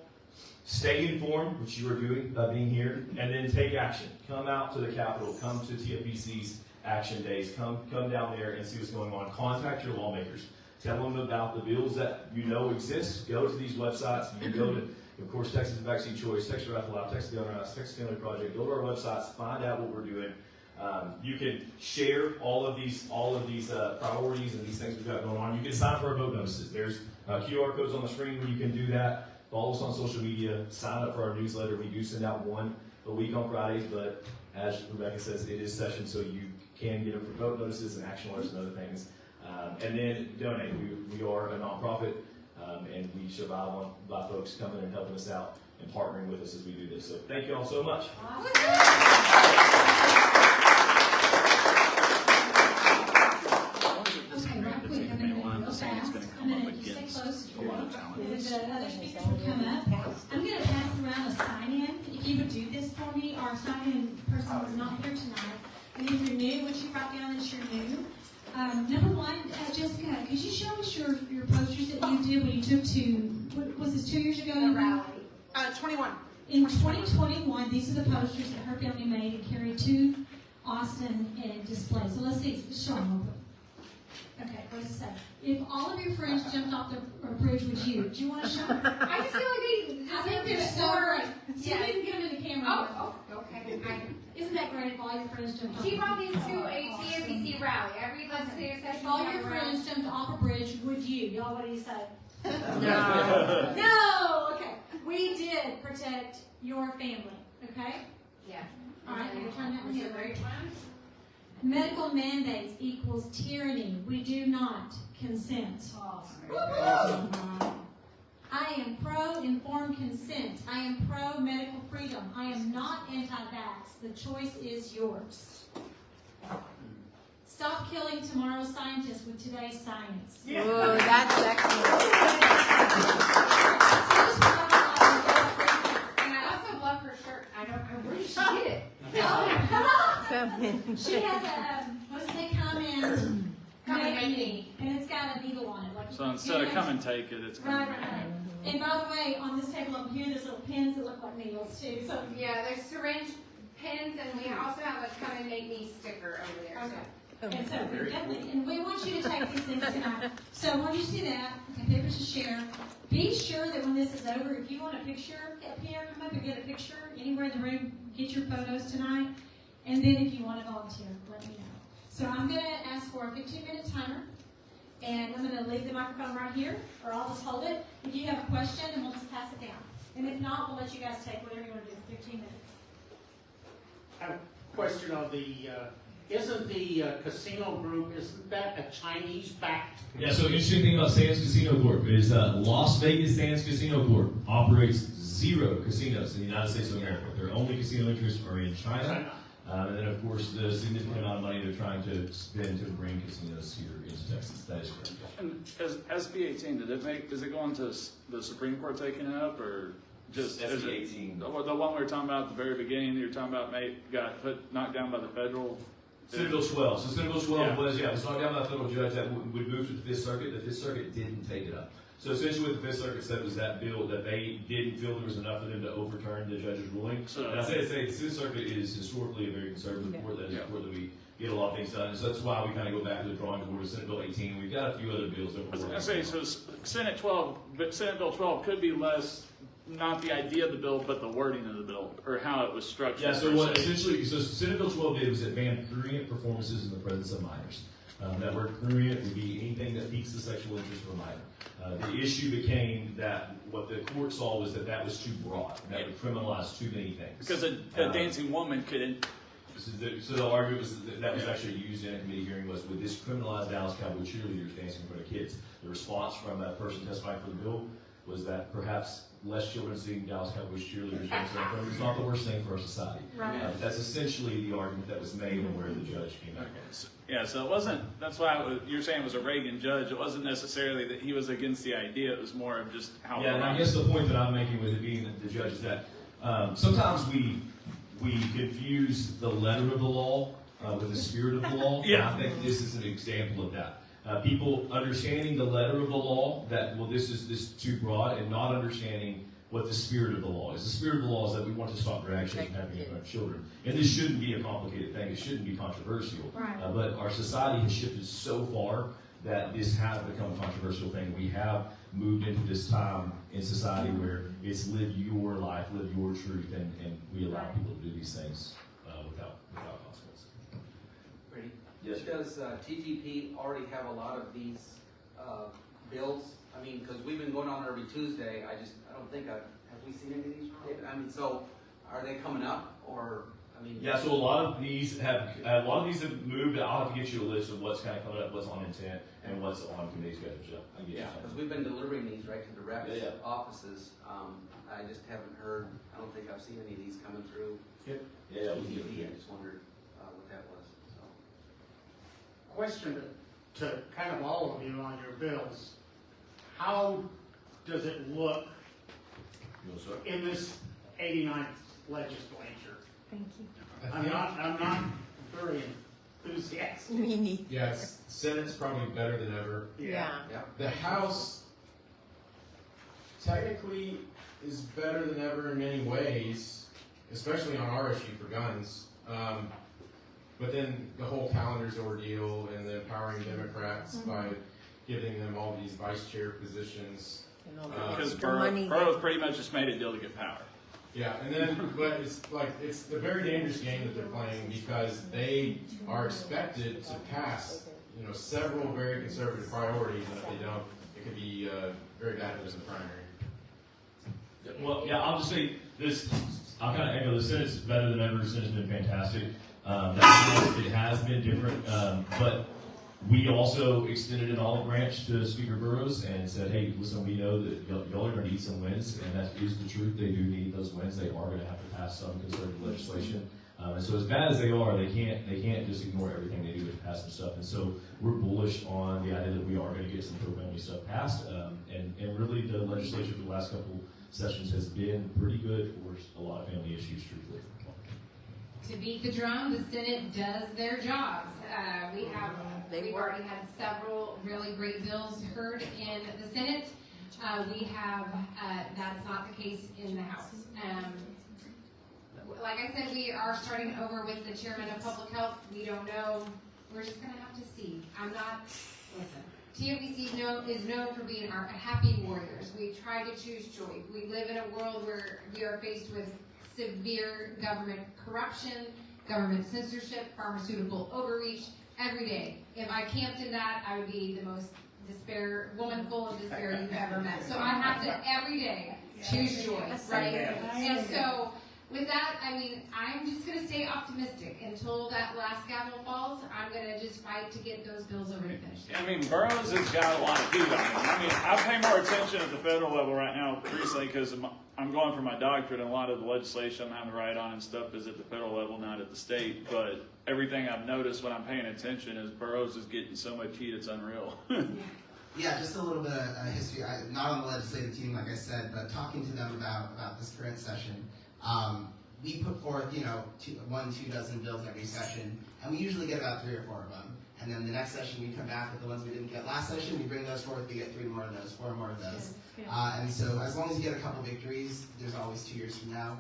stay informed, which you are doing by being here, and then take action. Come out to the Capitol, come to TFBC's action days, come down there and see what's going on. Contact your lawmakers. Tell them about the bills that you know exist. Go to these websites. You can go to, of course, Texas Vaccine Choice, Texas Rifle Lab, Texas Gun Rights, Texas Family Project. Go to our websites, find out what we're doing. You can share all of these priorities and these things we've got going on. You can sign up for our vote notices. There's QR codes on the screen where you can do that. Follow us on social media. Sign up for our newsletter. We do send out one a week on Fridays, but as Rebecca says, it is session, so you can get them for vote notices and action alerts and other things. And then donate. We are a nonprofit, and we survive by folks coming and helping us out and partnering with us as we do this. So thank you all so much. Okay, right quick, I'm going to go real fast. I'm going to stay close to the other speakers will come up. I'm going to pass around a sign-in. If you would do this for me, our sign-in person was not here tonight. And if you're new, what you write down is you're new. Number one, Jessica, could you show us your posters that you did when you took to, what was this, 2 years ago? The rally. 21. In 2021, these are the posters that her family made and carried to Austin and displayed. So let's see, show them real quick. Okay, what does it say? If all of your friends jumped off the bridge with you, do you want to show them? I just feel like I think they're so great. So you can get them in the camera. Oh, okay. Isn't that great if all your friends jumped off? She brought these to a TFBC rally. Every legislative session. If all your friends jumped off a bridge, would you? Y'all, what do you say? No. No! Okay. We did protect your family. Okay? Yeah. All right, we'll turn that one These are here. great ones. Medical mandates equals tyranny. We do not consent. I am pro-informed consent. I am pro-medical freedom. I am not anti-vax. The choice is yours. Stop killing tomorrow's scientists with today's science. Oh, that's excellent. And I also love her shirt. I don't know where did she get it. She has a, what's it, come and make me. And it's got a needle on it. Like, So instead of come and take it, it's right. And by the way, on this table up here, there's little pins that look like needles too. So Yeah, there's syringe pins, and we also have a come and make me sticker over there. okay. And so we definitely, and we want you to take these things tonight. So when you see that, okay, papers to share. Be sure that when this is over, if you want a picture up here, come up and get a picture anywhere in the room. Get your photos tonight. And then if you want to volunteer, let me know. So I'm going to ask for a 15-minute timer. And I'm going to leave the microphone right here, or I'll just hold it. If you have a question, and we'll just pass it down. And if not, we'll let you guys take whatever you want to do. 15 minutes. I have a question on the, isn't the casino group, isn't that a Chinese-backed? Yeah, so interesting thing about Sands Casino Corp is Las Vegas Sands Casino Corp operates 0 casinos in the United States of America. Their only casino interests are in China. And then, of course, the significant amount of money they're trying to spend to bring casinos here into Texas. That is correct. And as SB 18, is it going to the Supreme Court taking it up, or just SB 18? The one we were talking about at the very beginning, you were talking about got knocked down by the federal. Senate Bill 12. So Senate Bill 12 was knocked down by a federal judge that would move to the Fifth Circuit. The Fifth Circuit didn't take it up. So essentially what the Fifth Circuit said was that bill that they didn't feel there was enough for them to overturn the judge's ruling. So, and I say the Fifth Circuit is historically a very conservative court. That is a court that we get a lot of things done. And so that's why we kind of go back to the drawing board of Senate Bill 18. We've got a few other bills that we're working on. I say, so Senate Bill 12 could be less, not the idea of the bill, but the wording of the bill, or how it was structured. Yeah, so what essentially, so Senate Bill 12 did was it banned prurient performances in the presence of minors. That word prurient would be anything that piques the sexual interest of a minor. The issue became that what the court saw was that was too broad, and that would criminalize too many things. Because a dancing woman couldn't. So the argument was that was actually used in a committee hearing was, would this criminalize Dallas Cowboy cheerleaders dancing in front of kids? The response from that person testifying for the bill was that perhaps less children seeing Dallas Cowboys cheerleaders is not the worst thing for our society. Right. That's essentially the argument that was made and where the judge came out. Yeah, so it wasn't, that's why you're saying it was a Reagan judge. It wasn't necessarily that he was against the idea. It was more of just how. Yeah, and I guess the point that I'm making with it being the judge is that sometimes we confuse the letter of the law with the spirit of the law. Yeah. And I think this is an example of that. People understanding the letter of the law, that, well, this is too broad, and not understanding what the spirit of the law is. The spirit of the law is that we want to stop drag shows from happening in our children. And this shouldn't be a complicated thing. It shouldn't be controversial. Right. But our society has shifted so far that this has become a controversial thing. We have moved into this time in society where it's live your life, live your truth, and we allow people to do these things without consequences. Brady? Yes. Does TTP already have a lot of these bills? I mean, because we've been going on every Tuesday. I don't think have we seen any of these, David? I mean, so are they coming up, or I mean? Yeah, so a lot of these have moved. I'll have to get you a list of what's kind of coming up, what's on intent, and what's on committee schedule. Yeah, because we've been delivering these right to the reps offices. I just haven't heard. I don't think I've seen any of these coming through. Yep. Yeah, we TTP. I just wondered what that was. So. Question to kind of all of you on your bills. How does it look in this 89th legislature? Thank you. I'm not very enthusiastic. Me neither. Yes, Senate's probably better than ever. Yeah. The House technically is better than ever in many ways, especially on our issue for guns. But then the whole calendars ordeal and the empowering Democrats by giving them all these vice chair positions. Because Burrow pretty much just made a deal to get power. Yeah, and then, but it's a very dangerous game that they're playing because they are expected to pass, several very conservative priorities, and if they don't, it could be very bad if there's a primary. Well, yeah, I'll just say this. I'll kind of echo the Senate's better than ever. The Senate's been fantastic. It has been different, but we also extended an olive branch to Speaker Burrows and said, hey, listen, we know that y'all are going to need some wins, and that is the truth. They do need those wins. They are going to have to pass some conservative legislation. And so as bad as they are, they can't just ignore everything they do to pass some stuff. And so we're bullish on the idea that we are going to get some pro-family stuff passed. And really the legislature for the last couple sessions has been pretty good for a lot of family issues, truthfully. To beat the drum, the Senate does their jobs. We've already had several really great bills heard in the Senate. That's not the case in the House. Like I said, we are starting over with the chairman of public health. We don't know. We're just going to have to see. TOBC is known for being our happy warriors. We try to choose joy. We live in a world where we are faced with severe government corruption, government censorship, pharmaceutical overreach every day. If I camped in that, I would be the most woman full of despair you've ever met. So I have to every day choose joy, right? And so with that, I'm just going to stay optimistic until that last gavel falls. I'm going to just fight to get those bills over to finish. Burroughs has got a lot of heat on him. I pay more attention at the federal level right now recently because I'm going for my doctorate, and a lot of the legislation I'm having to write on and stuff is at the federal level, not at the state. But everything I've noticed when I'm paying attention is Burroughs is getting so much heat, it's unreal. Yeah, just a little bit of history. Not on the legislative team, like I said, but talking to them about this current session. We put forth, 2 dozen bills every session, and we usually get about 3 or 4 of them. And then the next session, we come back with the ones we didn't get last session. We bring those forth. We get 3 more of those, 4 more of those. And so, as long as you get a couple victories, there's always 2 years from now.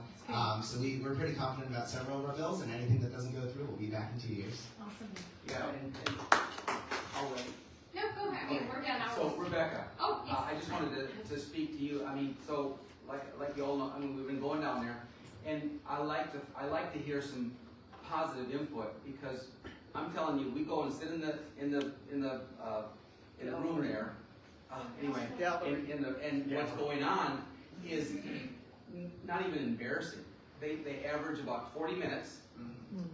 So we're pretty confident about several of our bills, and anything that doesn't go through, we'll be back in 2 years. Awesome. Yeah, and I'll wait. No, go ahead. We're done. So Rebecca, Oh, yes. I just wanted to speak to you. So like you all know, we've been going down there, and I like to hear some positive input, because I'm telling you, we go and sit in the room there. Anyway, and what's going on is not even embarrassing. They average about 40 minutes.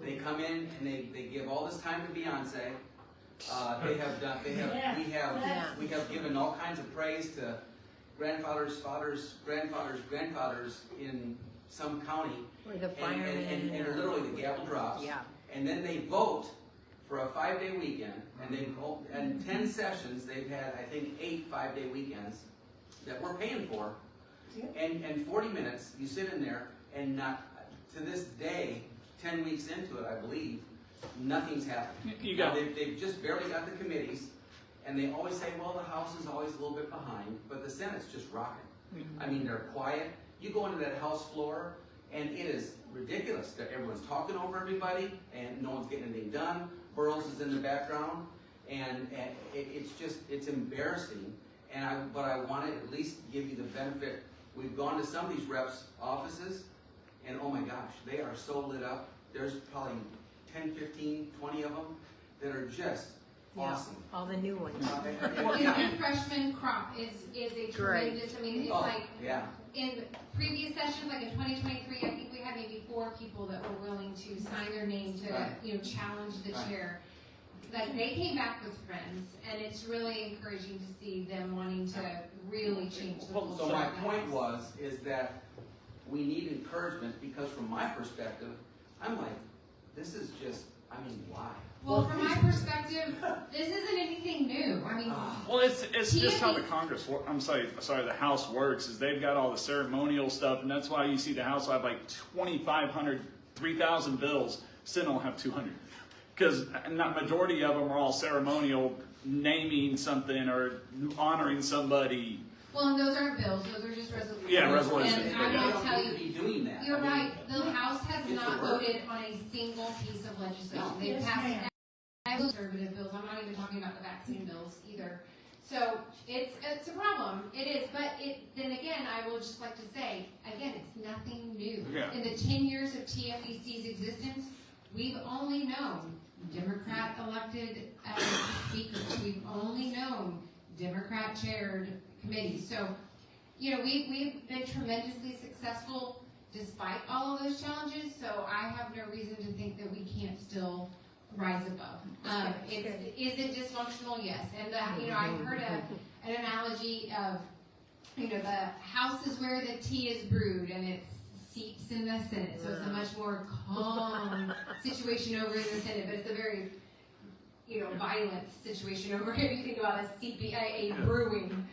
They come in and they give all this time to Beyonce. We have given all kinds of praise to grandfathers, fathers, grandfathers in some county. Or the And firemen. literally the gavel drops. Yeah. And then they vote for a 5-day weekend, and 10 sessions, they've had, I think, 8 5-day weekends that we're paying for. And 40 minutes, you sit in there, and not, to this day, 10 weeks into it, I believe, nothing's happened. They've just barely got the committees, and they always say, well, the House is always a little bit behind, but the Senate's just rocking. I mean, they're quiet. You go into that House floor, and it is ridiculous. Everyone's talking over everybody, and no one's getting anything done. Burroughs is in the background, and it's embarrassing. But I want to at least give you the benefit. We've gone to some of these reps' offices, and oh my gosh, they are so lit up. There's probably 10, 15, 20 of them that are just awesome. All the new ones. The new freshman crop is a tremendous, I mean, it's like, in previous sessions, like in 2023, I think we had maybe 4 people that were willing to sign their name to, challenge the chair. Like, they came back with friends, and it's really encouraging to see them wanting to really change the culture. So my point is that we need encouragement, because from my perspective, I'm like, this is just, I mean, why? Well, from my perspective, this isn't anything new. I mean, well, it's just how the Congress, the House works, is they've got all the ceremonial stuff, and that's why you see the House will have like 2,500, 3,000 bills, Senate will have 200. Because not majority of them are all ceremonial, naming something or honoring somebody. well, and those aren't bills; those are just resolutions. Yeah, resolutions. And I will tell you, be doing that. you're right. The House has not voted on a single piece of legislation. They've passed conservative bills. I'm not even talking about the vaccine bills either. So it's a problem. It is, but then again, I will just like to say again, it's nothing new. Yeah. In the 10 years of TFEC's existence, we've only known Democrat elected speakers. We've only known Democrat chaired committees. So, we've been tremendously successful despite all of those challenges. So I have no reason to think that we can't still rise above. Is it dysfunctional? Yes. And I heard an analogy of, the house is where the tea is brewed, and it seeps in the Senate. So it's a much more calm situation over in the Senate, but it's a very, violent situation over here. You think about a brewing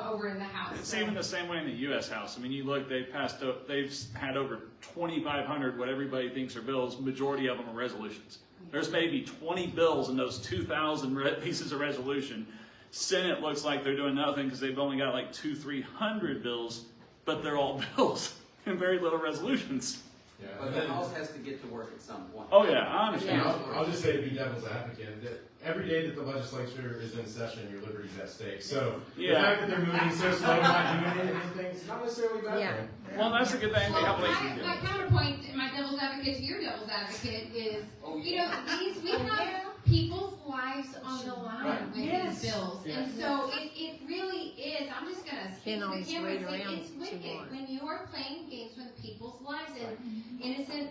over in the House. It's even the same way in the U.S. House. I mean, you look, they've had over 2,500 what everybody thinks are bills. Majority of them are resolutions. There's maybe 20 bills in those 2,000 pieces of resolution. Senate looks like they're doing nothing because they've only got like 200-300 bills, but they're all bills and very little resolutions. Yeah, but the House has to get to work at some point. Oh yeah, I understand. I'll just say to be devil's advocate that every day that the legislature is in session, your liberty's at stake. So the fact that they're moving so slow, not doing anything, it's not necessarily bad. Yeah. Well, that's a good thing. My counterpoint, my devil's advocate to your devil's advocate is, we have people's lives on the line with these bills, and so it really is. I'm just gonna speak to the camera and say it's wicked when you are playing games with people's lives and innocent,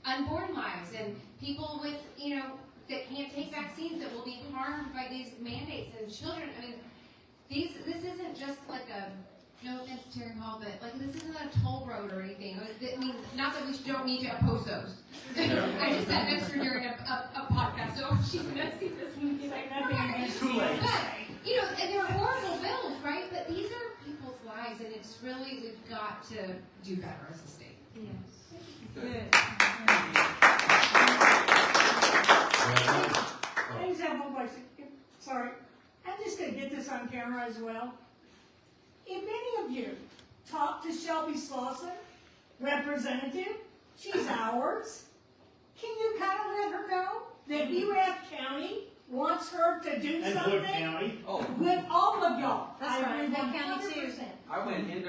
unborn lives, and people with that can't take vaccines that will be harmed by these mandates, and children. I mean, this isn't just like a. No offense, Terry Hall, but this isn't a toll road or anything. I mean, not that we don't need to oppose those. I just sat next to her during a podcast, so she's gonna see this and be like, Too late. But and they're horrible bills, right? But these are people's lives, and it's really we've got to do better as a state. Yes. Good. I just have one question. Sorry, I'm just gonna get this on camera as well. If any of you talk to Shelby Slauson, representative, she's ours, can you kind of let her know that UF County wants her to do something? Wood County? Oh. With all of y'all. That's right, Wood County too. I went into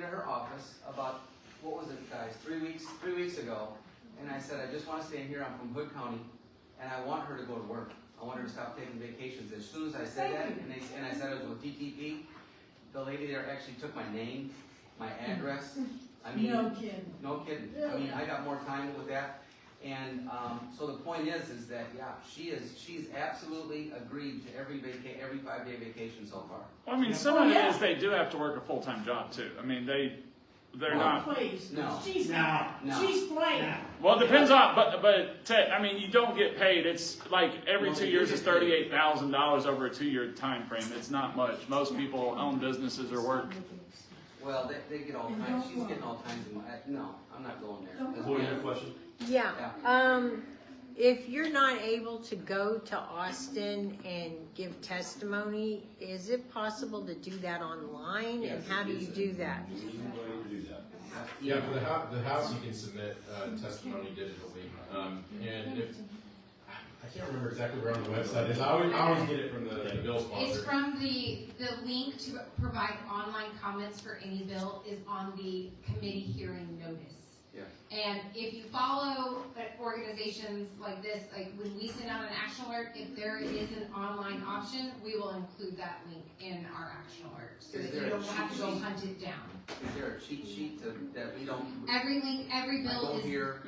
her office about, what was it, guys, 3 weeks ago, and I said, I just want to stay in here. I'm from Hood County, and I want her to go to work. I want her to stop taking vacations. As soon as I said that, and I said it was with TTP, the lady there actually took my name, my address. I mean, no kidding. No kidding. I mean, I got more time with that. And so the point is that yeah, she's absolutely agreed to every 5-day vacation so far. Well, I mean, some of it is they do have to work a full-time job too. I mean, they're not. Please, No. she's No. she's playing. Well, it depends on, but Ted, I mean, you don't get paid. It's like every 2 years is $38,000 over a 2-year time frame. It's not much. Most people own businesses or work. Well, they get all kinds. She's getting all kinds of money. No, I'm not going there. What was your question? Yeah. If you're not able to go to Austin and give testimony, is it possible to do that online? And how do you do that? Yeah, for the house, you can submit testimony digitally. And if I can't remember exactly where on the website is, I always get it from the bill sponsor. It's from the link to provide online comments for any bill is on the committee hearing notice. Yeah. And if you follow organizations like this, like when we send out an action alert, if there is an online option, we will include that link in our action alert, so that you don't have to go hunt it down. Is there a cheat sheet that we don't? Every link, every bill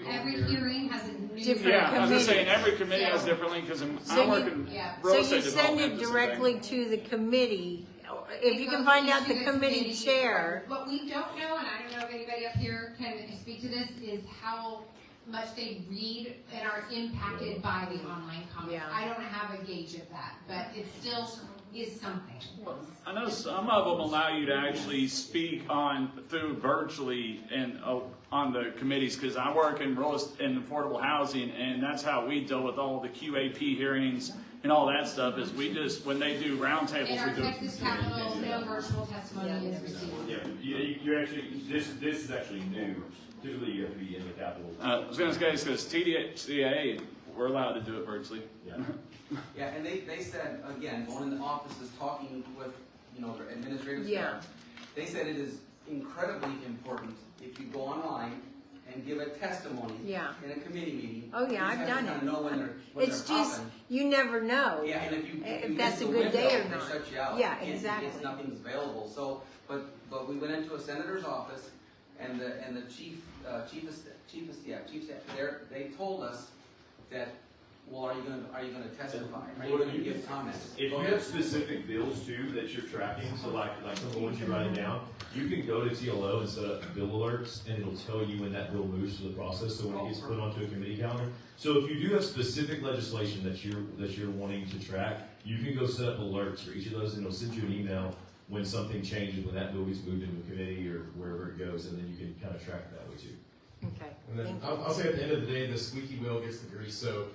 every hearing has a new. Different Yeah, I was just saying committee. every committee has different links because So I'm working So real you estate send it development. directly to the committee. If you can find out the committee chair. What we don't know, and I don't know if anybody up here can speak to this, is how much they read and are impacted by the online comments. Yeah. I don't have a gauge of that, but it still is something. I know some of them allow you to actually speak through virtually and on the committees because I work in in affordable housing, and that's how we deal with all the QAP hearings and all that stuff. Is we just when they do roundtables, In our we do. Texas Capitol, no virtual testimony is received. Yeah, you actually, this is actually new. Typically, you have to be in the Capitol. I was going to say because TDA, we're allowed to do it virtually. Yeah. Yeah, and they said again, going in the offices, talking with their administrative staff. Yeah. They said it is incredibly important if you go online and give a testimony in a committee meeting. Oh yeah, you I've have done to it. kind of know when It's they're just popping. you never know. Yeah, and if you that's miss a the good day window, or not. they shut you out. Yeah, You can't- exactly. Nothing's available. So, but we went into a senator's office, and the chief of staff there. They told us that. Well, are you going to testify? Are you going to give comments? If you have specific bills too that you're tracking, so like the ones you're writing down, you can go to TLO and set up bill alerts, and it'll tell you when that bill moves through the process. So when it gets put onto a committee calendar. So if you do have specific legislation that you're wanting to track, you can go set up alerts for each of those, and it'll send you an email when something changes, when that bill gets moved into a committee or wherever it goes, and then you can kind of track it that way too. Okay. And then I'll say at the end of the day, the squeaky wheel gets the grease. So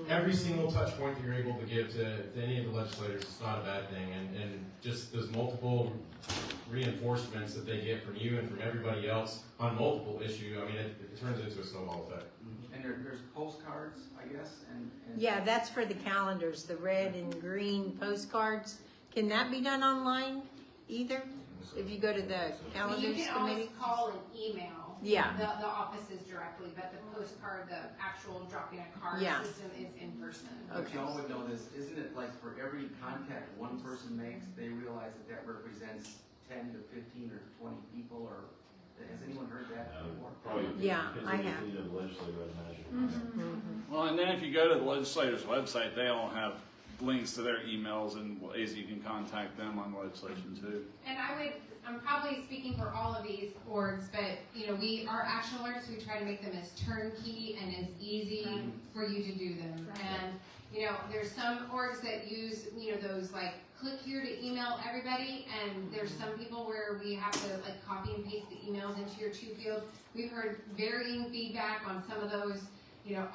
every single touch point that you're able to give to any of the legislators is not a bad thing. And just those multiple reinforcements that they get from you and from everybody else on multiple issues, I mean, it turns into a snowball effect. And there's postcards, I guess. And Yeah, that's for the calendars, the red and green postcards. Can that be done online either? If you go to the You calendars can always committee? call and email Yeah. the offices directly, but the postcard, the actual dropping a card Yeah. system is in person. But y'all would know this, isn't it like for every contact one person makes, they realize that represents 10 to 15 or 20 people, or has anyone heard that before? Probably. Yeah, I have. The legislature, I'd imagine. Well, and then if you go to the legislator's website, they all have links to their emails and ways you can contact them on legislation too. And I'm probably speaking for all of these orgs, but our action alerts, we try to make them as turnkey and as easy for you to do them. And there's some orgs that use those like click here to email everybody, and there's some people where we have to like copy and paste the emails into your to field. We've heard varying feedback on some of those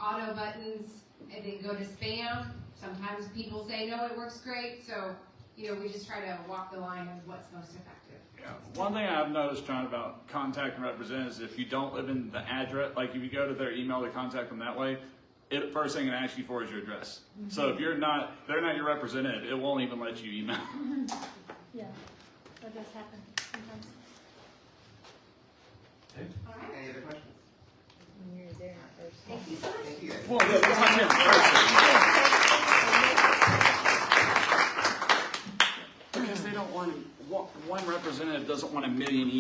auto buttons, and they go to spam. Sometimes people say no, it works great. So we just try to walk the line of what's most effective. Yeah. One thing I've noticed trying about contacting representatives, if you don't live in the address, like if you go to their email to contact them that way, first thing it asks you for is your address. So if they're not your representative, it won't even let you email. Yeah, that does happen sometimes. Any other questions? When you're there. Thank you so much. Thank you guys. Well, let's not get first. Because they don't want one representative doesn't want a million